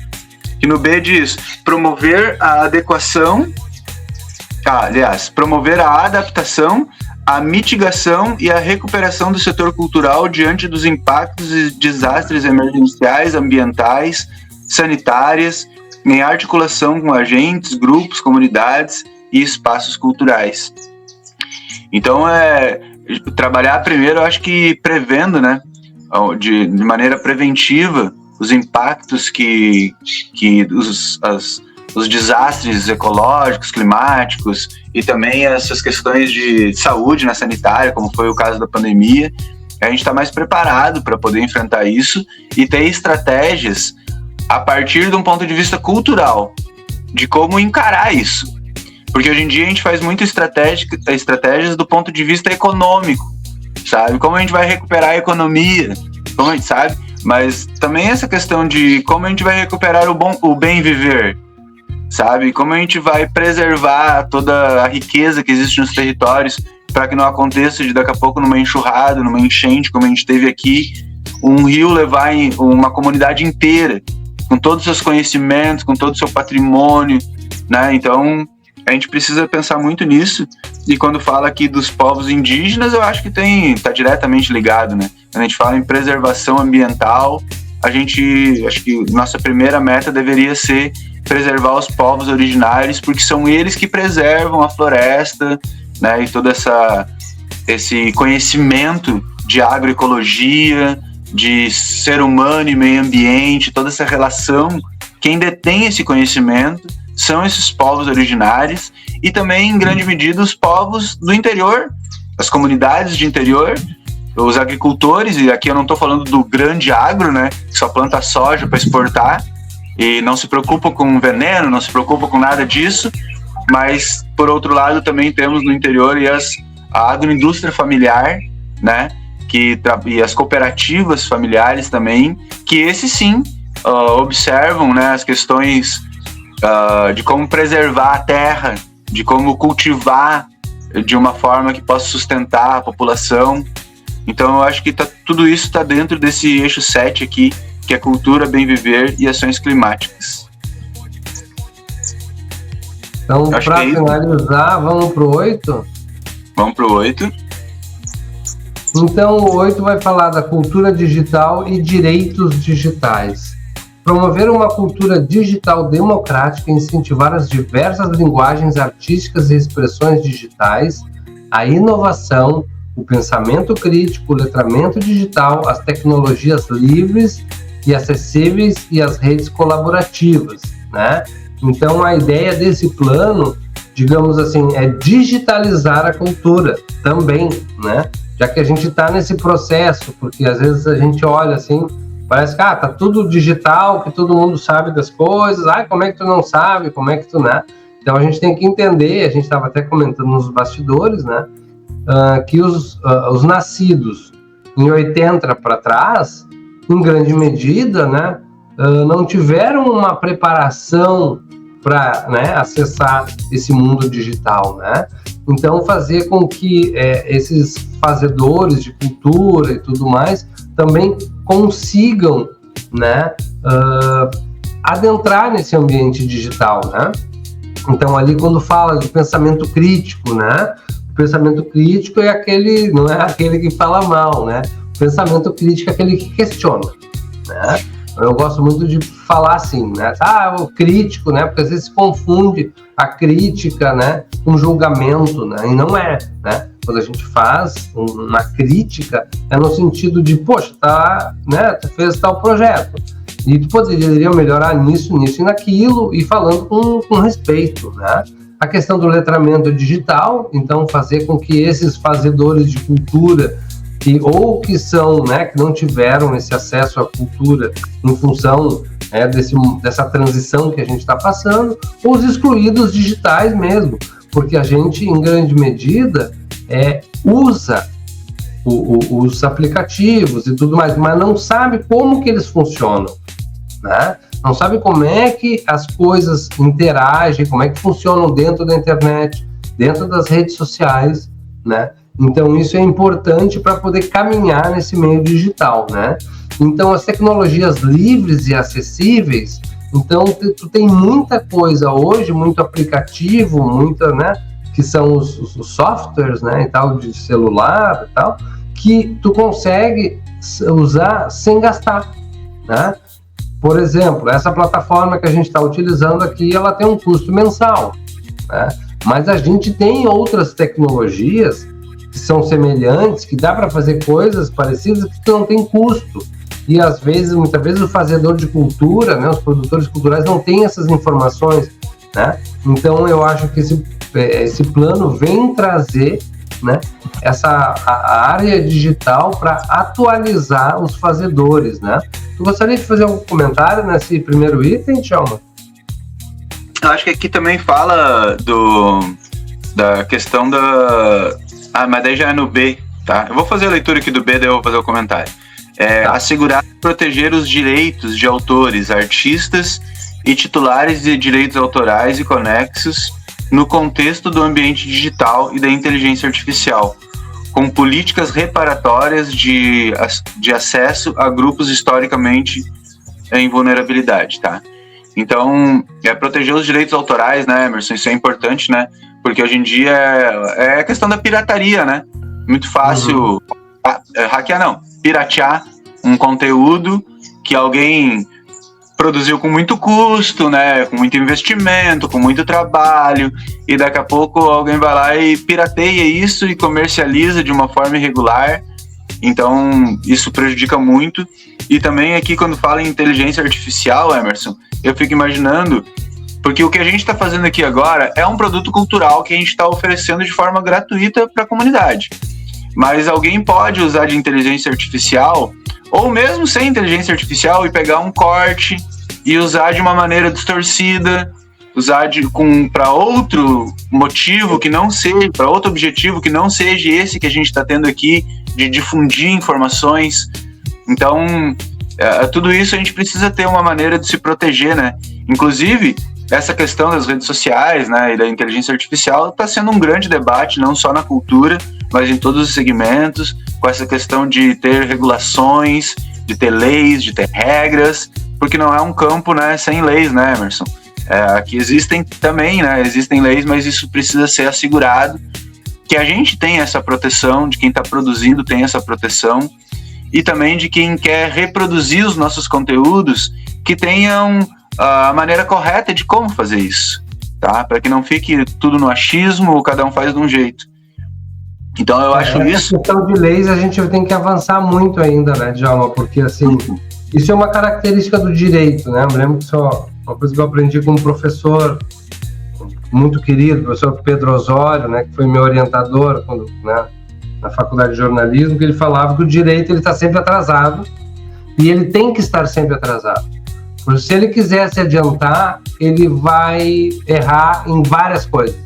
Que no B diz, promover a adaptação, a mitigação e a recuperação do setor cultural diante dos impactos e desastres emergenciais, ambientais, sanitárias, em articulação com agentes, grupos, comunidades e espaços culturais. Então, trabalhar primeiro, eu acho que prevendo, né, de maneira preventiva, os impactos que os desastres ecológicos, climáticos e também essas questões de saúde, né, sanitária, como foi o caso da pandemia, a gente está mais preparado para poder enfrentar isso e ter estratégias a partir de um ponto de vista cultural, de como encarar isso. Porque hoje em dia a gente faz muitas estratégias do ponto de vista econômico, sabe? Como a gente vai recuperar a economia, como a gente sabe, mas também essa questão de como a gente vai recuperar o bem viver, sabe? Como a gente vai preservar toda a riqueza que existe nos territórios para que não aconteça de daqui a pouco numa enxurrada, numa enchente, como a gente teve aqui, um rio levar uma comunidade inteira, com todos os seus conhecimentos, com todo o seu patrimônio, né? Então, a gente precisa pensar muito nisso. E quando fala aqui dos povos indígenas, eu acho que está diretamente ligado, né? Quando a gente fala em preservação ambiental, acho que nossa primeira meta deveria ser preservar os povos originários, porque são eles que preservam a floresta, né? E todo esse conhecimento de agroecologia, de ser humano e meio ambiente, toda essa relação, quem detém esse conhecimento são esses povos originários e também, em grande medida, os povos do interior, as comunidades de interior, os agricultores, e aqui eu não estou falando do grande agro, né, que só planta soja para exportar e não se preocupa com veneno, não se preocupa com nada disso, mas, por outro lado, também temos no interior a agroindústria familiar, né, e as cooperativas familiares também, que esses sim observam, né, as questões de como preservar a terra, de como cultivar de uma forma que possa sustentar a população. Então eu acho que tudo isso está dentro desse eixo 7 aqui, que é cultura, bem viver e ações climáticas. Então, para finalizar, vamos para o 8? Vamos para o 8. Então, o 8 vai falar da cultura digital e direitos digitais. Promover uma cultura digital democrática e incentivar as diversas linguagens artísticas e expressões digitais, a inovação, o pensamento crítico, o letramento digital, as tecnologias livres e acessíveis e as redes colaborativas, né? Então, a ideia desse plano, digamos assim, é digitalizar a cultura também, né? Já que a gente está nesse processo, porque às vezes a gente olha assim, Parece que tá tudo digital, que todo mundo sabe das coisas. Como é que tu não sabe? Como é que tu, né? Então a gente tem que entender, a gente estava até comentando nos bastidores, né? Que os nascidos em 80 para trás, em grande medida, né? Não tiveram uma preparação para, né, acessar esse mundo digital, né? Então fazer com que esses fazedores de cultura e tudo mais também consigam, né, adentrar nesse ambiente digital, né? Então ali quando fala de pensamento crítico, né? O pensamento crítico é aquele, não é aquele que fala mal, né? O pensamento crítico é aquele que questiona, né? Eu gosto muito de falar assim, né? O crítico, né? Porque às vezes se confunde a crítica, né, com julgamento, né? E não é, né? Quando a gente faz uma crítica, é no sentido de, poxa, né? Tu fez tal projeto e tu poderia melhorar nisso e naquilo, e falando com respeito, né? A questão do letramento digital, então fazer com que esses fazedores de cultura que são, né, que não tiveram esse acesso à cultura em função dessa transição que a gente está passando, ou os excluídos digitais mesmo, porque a gente, em grande medida, usa os aplicativos e tudo mais, mas não sabe como que eles funcionam, né? Não sabe como é que as coisas interagem, como é que funcionam dentro da internet, dentro das redes sociais, né? Então, isso é importante para poder caminhar nesse meio digital, né? Então, as tecnologias livres e acessíveis, então, tu tem muita coisa hoje, muito aplicativo, muita, né? Que são os softwares, né? E tal, de celular e tal, que tu consegue usar sem gastar, né? Por exemplo, essa plataforma que a gente está utilizando aqui, ela tem um custo mensal, né? Mas a gente tem outras tecnologias que são semelhantes, que dá para fazer coisas parecidas que não tem custo. E às vezes, muitas vezes, o fazedor de cultura, né, os produtores culturais não têm essas informações, né? Então eu acho que esse plano vem trazer, né, a área digital para atualizar os fazedores, né? Tu gostaria de fazer algum comentário nesse primeiro item, Tchalma? Eu acho que aqui também fala da questão da... mas daí já é no B, tá? Eu vou fazer a leitura aqui do B, daí eu vou fazer o comentário. Assegurar e proteger os direitos de autores, artistas e titulares de direitos autorais e conexos no contexto do ambiente digital e da inteligência artificial, com políticas reparatórias de acesso a grupos historicamente em vulnerabilidade, tá? Então, proteger os direitos autorais, né, Emerson? Isso é importante, né? Porque hoje em dia é a questão da pirataria, né? Muito fácil hackear, não, piratear um conteúdo que alguém produziu com muito custo, né? Com muito investimento, com muito trabalho, e daqui a pouco alguém vai lá e pirateia isso e comercializa de uma forma irregular. Então, isso prejudica muito. E também aqui, quando fala em inteligência artificial, Emerson, eu fico imaginando, porque o que a gente está fazendo aqui agora é um produto cultural que a gente está oferecendo de forma gratuita para a comunidade. Mas alguém pode usar de inteligência artificial, ou mesmo sem inteligência artificial, e pegar um corte e usar de uma maneira distorcida, usar para outro motivo que não seja, para outro objetivo que não seja esse que a gente está tendo aqui, de difundir informações. Então, tudo isso a gente precisa ter uma maneira de se proteger, né? Inclusive, essa questão das redes sociais, né, e da inteligência artificial está sendo um grande debate, não só na cultura, mas em todos os segmentos, com essa questão de ter regulações, de ter leis, de ter regras, porque não é um campo, né, sem leis, né, Emerson? Aqui existem também, né, existem leis, mas isso precisa ser assegurado, que a gente tem essa proteção, de quem está produzindo tem essa proteção, e também de quem quer reproduzir os nossos conteúdos, que tenham a maneira correta de como fazer isso, tá? Para que não fique tudo no achismo, ou cada um faz de um jeito. Então eu acho isso... A questão de leis a gente tem que avançar muito ainda, né, Djalma? Porque, assim, isso é uma característica do direito, né? Eu me lembro que uma coisa que eu aprendi com um professor muito querido, o professor Pedro Osório, né, que foi meu orientador na faculdade de jornalismo, que ele falava que o direito está sempre atrasado, E ele tem que estar sempre atrasado. Porque se ele quiser se adiantar, ele vai errar em várias coisas.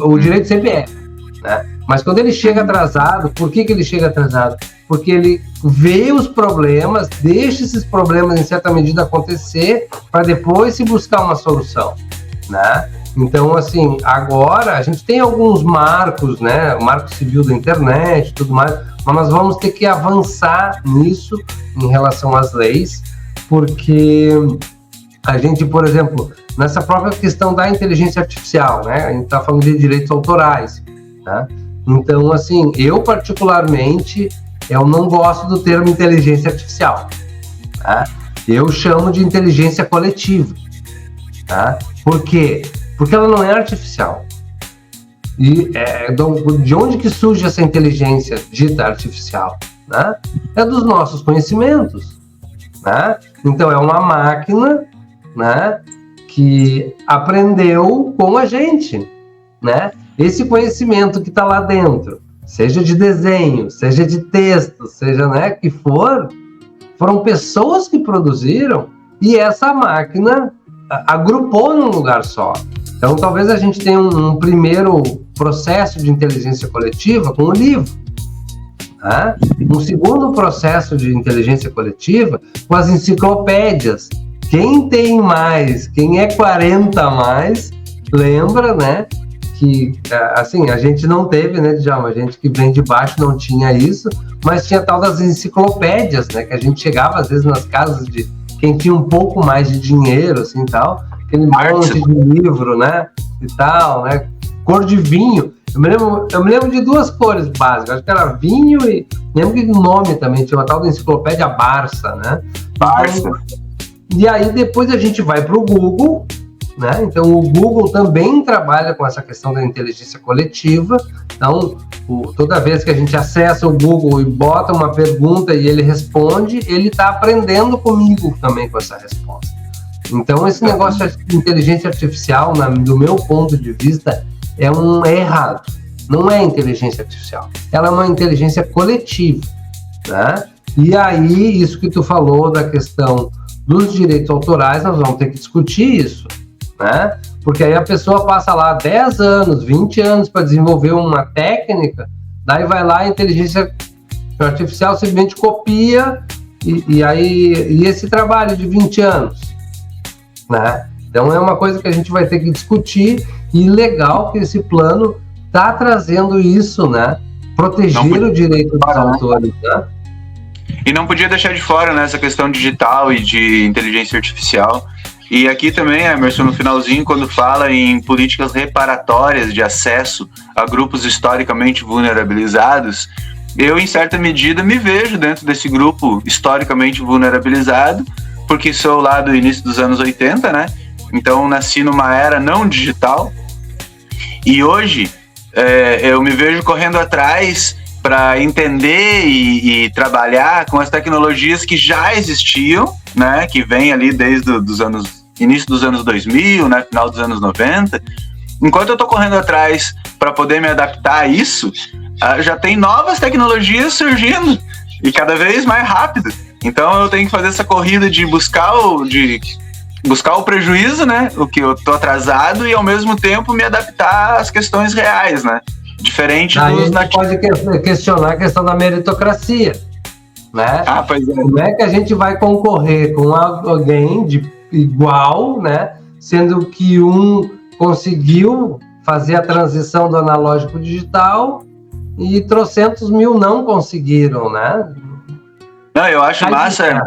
O direito sempre erra, né? Mas quando ele chega atrasado, por que ele chega atrasado? Porque ele vê os problemas, deixa esses problemas em certa medida acontecer para depois se buscar uma solução, né? Então, assim, agora a gente tem alguns marcos, né? O marco civil da internet e tudo mais, mas nós vamos ter que avançar nisso em relação às leis, porque a gente, por exemplo, nessa própria questão da inteligência artificial, né? A gente está falando de direitos autorais, né? Então, assim, eu particularmente, eu não gosto do termo inteligência artificial, tá? Eu chamo de inteligência coletiva, tá? Por quê? Porque ela não é artificial. E de onde que surge essa inteligência dita artificial? Né? É dos nossos conhecimentos, né? Então, é uma máquina, né, que aprendeu com a gente, né? Esse conhecimento que está lá dentro, seja de desenho, seja de texto, seja, né, que for, foram pessoas que produziram e essa máquina agrupou num lugar só. Então, talvez a gente tenha um primeiro processo de inteligência coletiva com o livro, né? Um segundo processo de inteligência coletiva com as enciclopédias. Quem tem mais, quem é 40 a mais, lembra, né? Que, assim, a gente não teve, né, Djalma? A gente que vem de baixo não tinha isso, mas tinha tal das enciclopédias, né? Que a gente chegava, às vezes, nas casas de quem tinha um pouco mais de dinheiro, assim, tal, aquele monte de livro, né? E tal, né? Cor de vinho. Eu me lembro de duas cores básicas, acho que era vinho e... Lembro que o nome também tinha uma tal da enciclopédia Barça, né? Barça. Então, e aí depois a gente vai para o Google, né? Então o Google também trabalha com essa questão da inteligência coletiva. Então, toda vez que a gente acessa o Google e bota uma pergunta e ele responde, ele está aprendendo comigo também com essa resposta. Então, esse negócio de inteligência artificial, do meu ponto de vista, é errado. Não é inteligência artificial. Ela é uma inteligência coletiva, né? E aí, isso que tu falou da questão dos direitos autorais, nós vamos ter que discutir isso, né? Porque aí a pessoa passa lá 10 anos, 20 anos para desenvolver uma técnica, daí vai lá a inteligência artificial simplesmente copia e esse trabalho de 20 anos, né? Então é uma coisa que a gente vai ter que discutir e legal que esse plano está trazendo isso, né? Proteger o direito dos autores, né? E não podia deixar de fora, né, essa questão digital e de inteligência artificial. E aqui também, Emerson, no finalzinho, quando fala em políticas reparatórias de acesso a grupos historicamente vulnerabilizados, eu, em certa medida, me vejo dentro desse grupo historicamente vulnerabilizado, porque sou lá do início dos anos 80, né? Então, nasci numa era não digital. E hoje, eu me vejo correndo atrás para entender e trabalhar com as tecnologias que já existiam, né? Que vem ali desde início dos anos 2000, né? Final dos anos 90. Enquanto eu estou correndo atrás para poder me adaptar a isso, já tem novas tecnologias surgindo e cada vez mais rápido. Então eu tenho que fazer essa corrida de buscar o prejuízo, né? O que eu tô atrasado e ao mesmo tempo me adaptar às questões reais, né? Diferente dos nativos. A gente pode questionar a questão da meritocracia, né? Pois é. Como é que a gente vai concorrer com alguém de igual, né? Sendo que um conseguiu fazer a transição do analógico digital e trocentos mil não conseguiram, né? Não, eu acho massa.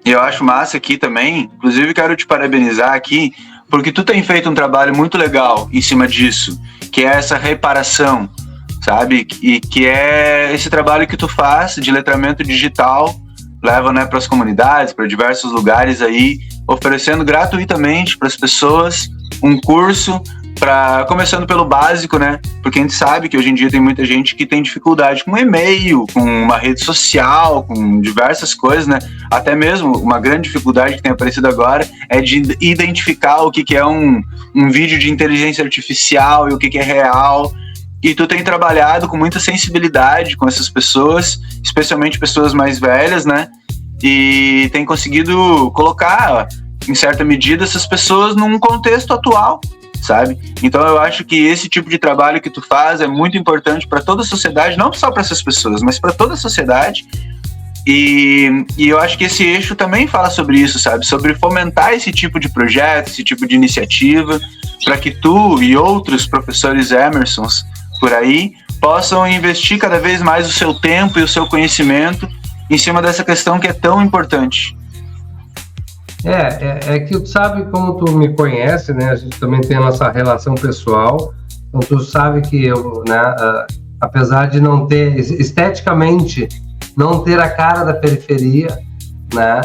Eu acho massa aqui também. Inclusive, quero te parabenizar aqui, porque tu tem feito um trabalho muito legal em cima disso, que é essa reparação, sabe? E que é esse trabalho que tu faz de letramento digital, leva, né, para as comunidades, para diversos lugares aí, oferecendo gratuitamente para as pessoas um curso, começando pelo básico, né? Porque a gente sabe que hoje em dia tem muita gente que tem dificuldade com e-mail, com uma rede social, com diversas coisas, né? Até mesmo uma grande dificuldade que tem aparecido agora é de identificar o que é um vídeo de inteligência artificial e o que é real. E tu tem trabalhado com muita sensibilidade com essas pessoas, especialmente pessoas mais velhas, né? e tem conseguido colocar, em certa medida, essas pessoas num contexto atual, sabe? Então eu acho que esse tipo de trabalho que tu faz é muito importante para toda a sociedade, não só para essas pessoas, mas para toda a sociedade. E eu acho que esse eixo também fala sobre isso, sabe? Sobre fomentar esse tipo de projeto, esse tipo de iniciativa, para que tu e outros professores Emersons por aí possam investir cada vez mais o seu tempo e o seu conhecimento em cima dessa questão que é tão importante. É que tu sabe, como tu me conhece, né? A gente também tem a nossa relação pessoal. Então tu sabe que eu, né? Apesar de não ter, esteticamente, não ter a cara da periferia, né?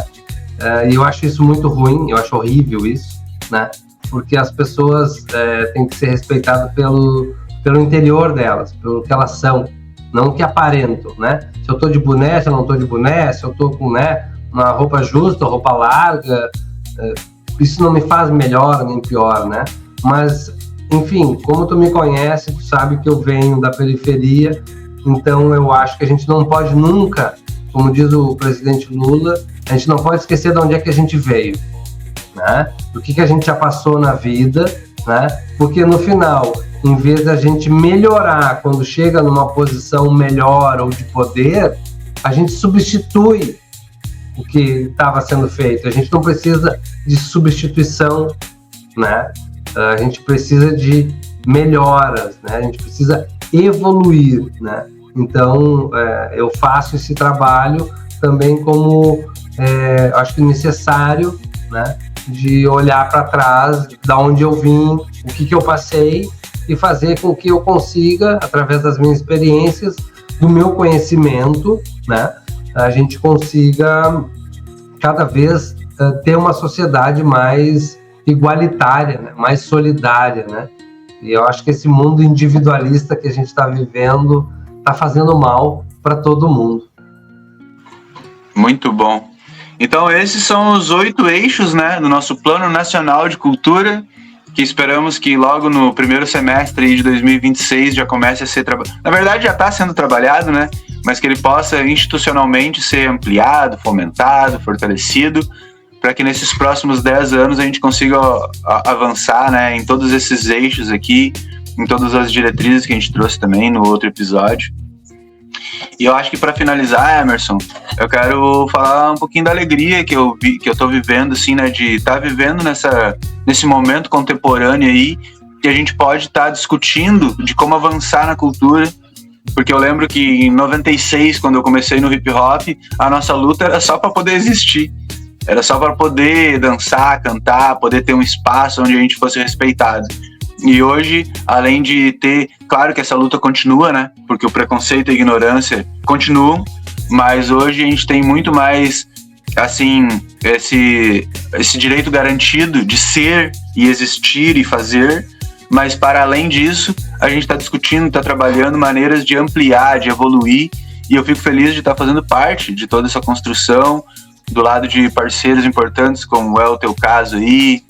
E eu acho isso muito ruim, eu acho horrível isso, né? Porque as pessoas têm que ser respeitadas pelo interior delas, pelo que elas são, não o que aparentam, né? Se eu tô de boné, se eu não tô de boné, se eu tô com, né, uma roupa justa, roupa larga, isso não me faz melhor nem pior, né? Mas, enfim, como tu me conhece, tu sabe que eu venho da periferia, então eu acho que a gente não pode nunca, como diz o presidente Lula, a gente não pode esquecer de onde é que a gente veio, né? Do que a gente já passou na vida, né? Porque no final, em vez da gente melhorar quando chega numa posição melhor ou de poder, a gente substitui o que estava sendo feito. A gente não precisa de substituição, né? A gente precisa de melhoras, né? A gente precisa evoluir, né? Então, eu faço esse trabalho também como, acho que necessário, né? De olhar para trás, da onde eu vim, o que eu passei, e fazer com que eu consiga, através das minhas experiências, do meu conhecimento, né? A gente consiga cada vez ter uma sociedade mais igualitária, né? Mais solidária, né? E eu acho que esse mundo individualista que a gente está vivendo está fazendo mal para todo mundo. Muito bom. Então esses são os 8 eixos, né, do nosso Plano Nacional de Cultura, que esperamos que logo no primeiro semestre de 2026 já comece a ser trabalhado. Na verdade já está sendo trabalhado, né, mas que ele possa institucionalmente ser ampliado, fomentado, fortalecido, para que nesses próximos 10 anos a gente consiga avançar, né, em todos esses eixos aqui, em todas as diretrizes que a gente trouxe também no outro episódio. E eu acho que para finalizar, Emerson, eu quero falar um pouquinho da alegria que eu tô vivendo, assim, né, de estar vivendo nesse momento contemporâneo aí, que a gente pode estar discutindo de como avançar na cultura, porque eu lembro que em 96, quando eu comecei no hip hop, a nossa luta era só para poder existir, era só para poder dançar, cantar, poder ter um espaço onde a gente fosse respeitado. E hoje, além de ter... Claro que essa luta continua, né? Porque o preconceito e a ignorância continuam, mas hoje a gente tem muito mais, assim, esse direito garantido de ser e existir e fazer, mas para além disso, a gente está discutindo, está trabalhando maneiras de ampliar, de evoluir, e eu fico feliz de estar fazendo parte de toda essa construção, do lado de parceiros importantes, como é o teu caso aí,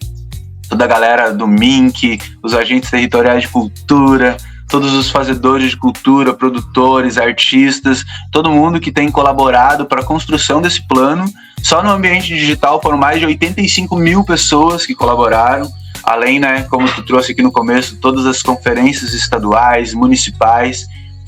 toda a galera do MINC, os agentes territoriais de cultura, todos os fazedores de cultura, produtores, artistas, todo mundo que tem colaborado para a construção desse plano. Só no ambiente digital foram mais de 85 mil pessoas que colaboraram, além, né, como tu trouxe aqui no começo, todas as conferências estaduais, municipais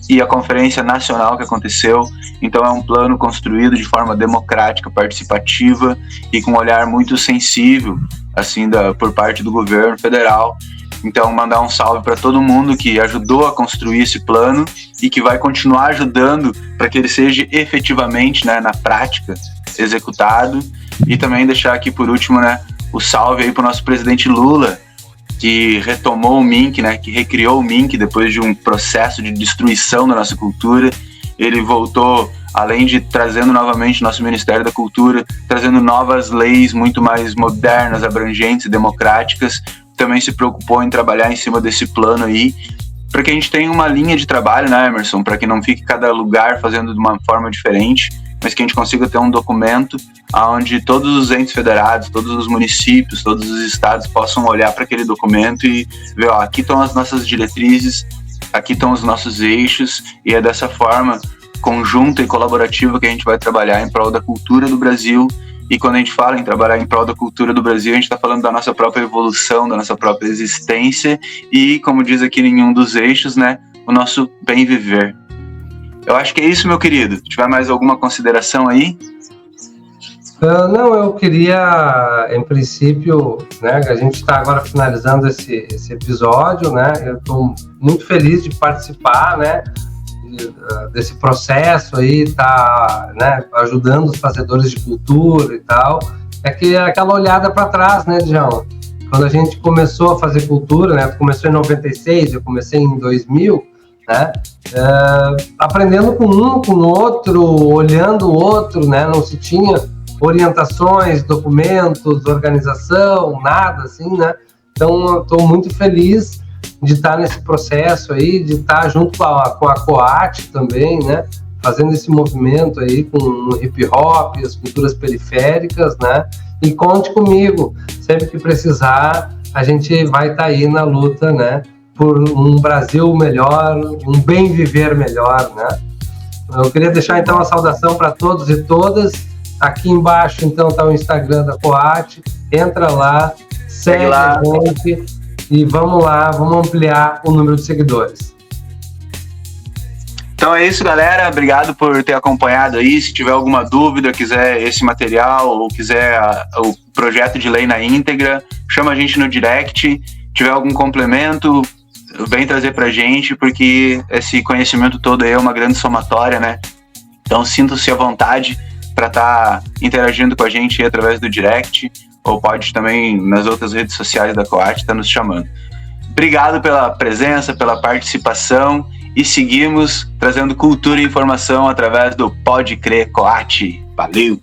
e a conferência nacional que aconteceu. Então é um plano construído de forma democrática, participativa e com um olhar muito sensível, assim, por parte do governo federal. Então, mandar um salve para todo mundo que ajudou a construir esse plano e que vai continuar ajudando para que ele seja efetivamente, né, na prática, executado. E também deixar aqui, por último, né, o salve aí para o nosso presidente Lula, que retomou o MINC, né, que recriou o MINC depois de um processo de destruição da nossa cultura. Ele voltou, além de trazendo novamente nosso Ministério da Cultura, trazendo novas leis muito mais modernas, abrangentes e democráticas, também se preocupou em trabalhar em cima desse plano aí, para que a gente tenha uma linha de trabalho, né, Emerson, para que não fique cada lugar fazendo de uma forma diferente, mas que a gente consiga ter um documento onde todos os entes federados, todos os municípios, todos os estados possam olhar para aquele documento e ver, ó, aqui estão as nossas diretrizes, aqui estão os nossos eixos, e é dessa forma conjunta e colaborativa que a gente vai trabalhar em prol da cultura do Brasil. E quando a gente fala em trabalhar em prol da cultura do Brasil, a gente está falando da nossa própria evolução, da nossa própria existência e, como diz aqui em um dos eixos, né, o nosso bem viver. Eu acho que é isso, meu querido. Se tiver mais alguma consideração aí? Não, eu queria, em princípio, né, a gente está agora finalizando esse episódio, né, eu estou muito feliz de participar, né, desse processo aí, tá, né, ajudando os fazedores de cultura e tal. É que aquela olhada para trás, né, João? Quando a gente começou a fazer cultura, né, começou em 96, eu comecei em 2000, né, aprendendo com um, com o outro, olhando o outro, né, não se tinha orientações, documentos, organização, nada assim, né? Então, eu estou muito feliz de estar nesse processo aí, de estar junto com a Coat também, né? Fazendo esse movimento aí com o hip hop, as culturas periféricas, né? E conte comigo, sempre que precisar, a gente vai estar aí na luta, né? Por um Brasil melhor, um bem viver melhor, né? Eu queria deixar então uma saudação para todos e todas. Aqui embaixo, então, está o Instagram da Coat. Entra lá, segue lá, a gente e vamos lá, vamos ampliar o número de seguidores. Então é isso, galera. Obrigado por ter acompanhado aí. Se tiver alguma dúvida, quiser esse material ou quiser o projeto de lei na íntegra, chama a gente no direct. Se tiver algum complemento, vem trazer pra gente, porque esse conhecimento todo aí é uma grande somatória, né? Então sinta-se à vontade para estar interagindo com a gente através do direct, ou pode também nas outras redes sociais da Coat, está nos chamando. Obrigado pela presença, pela participação, e seguimos trazendo cultura e informação através do Pode Crer Coat. Valeu!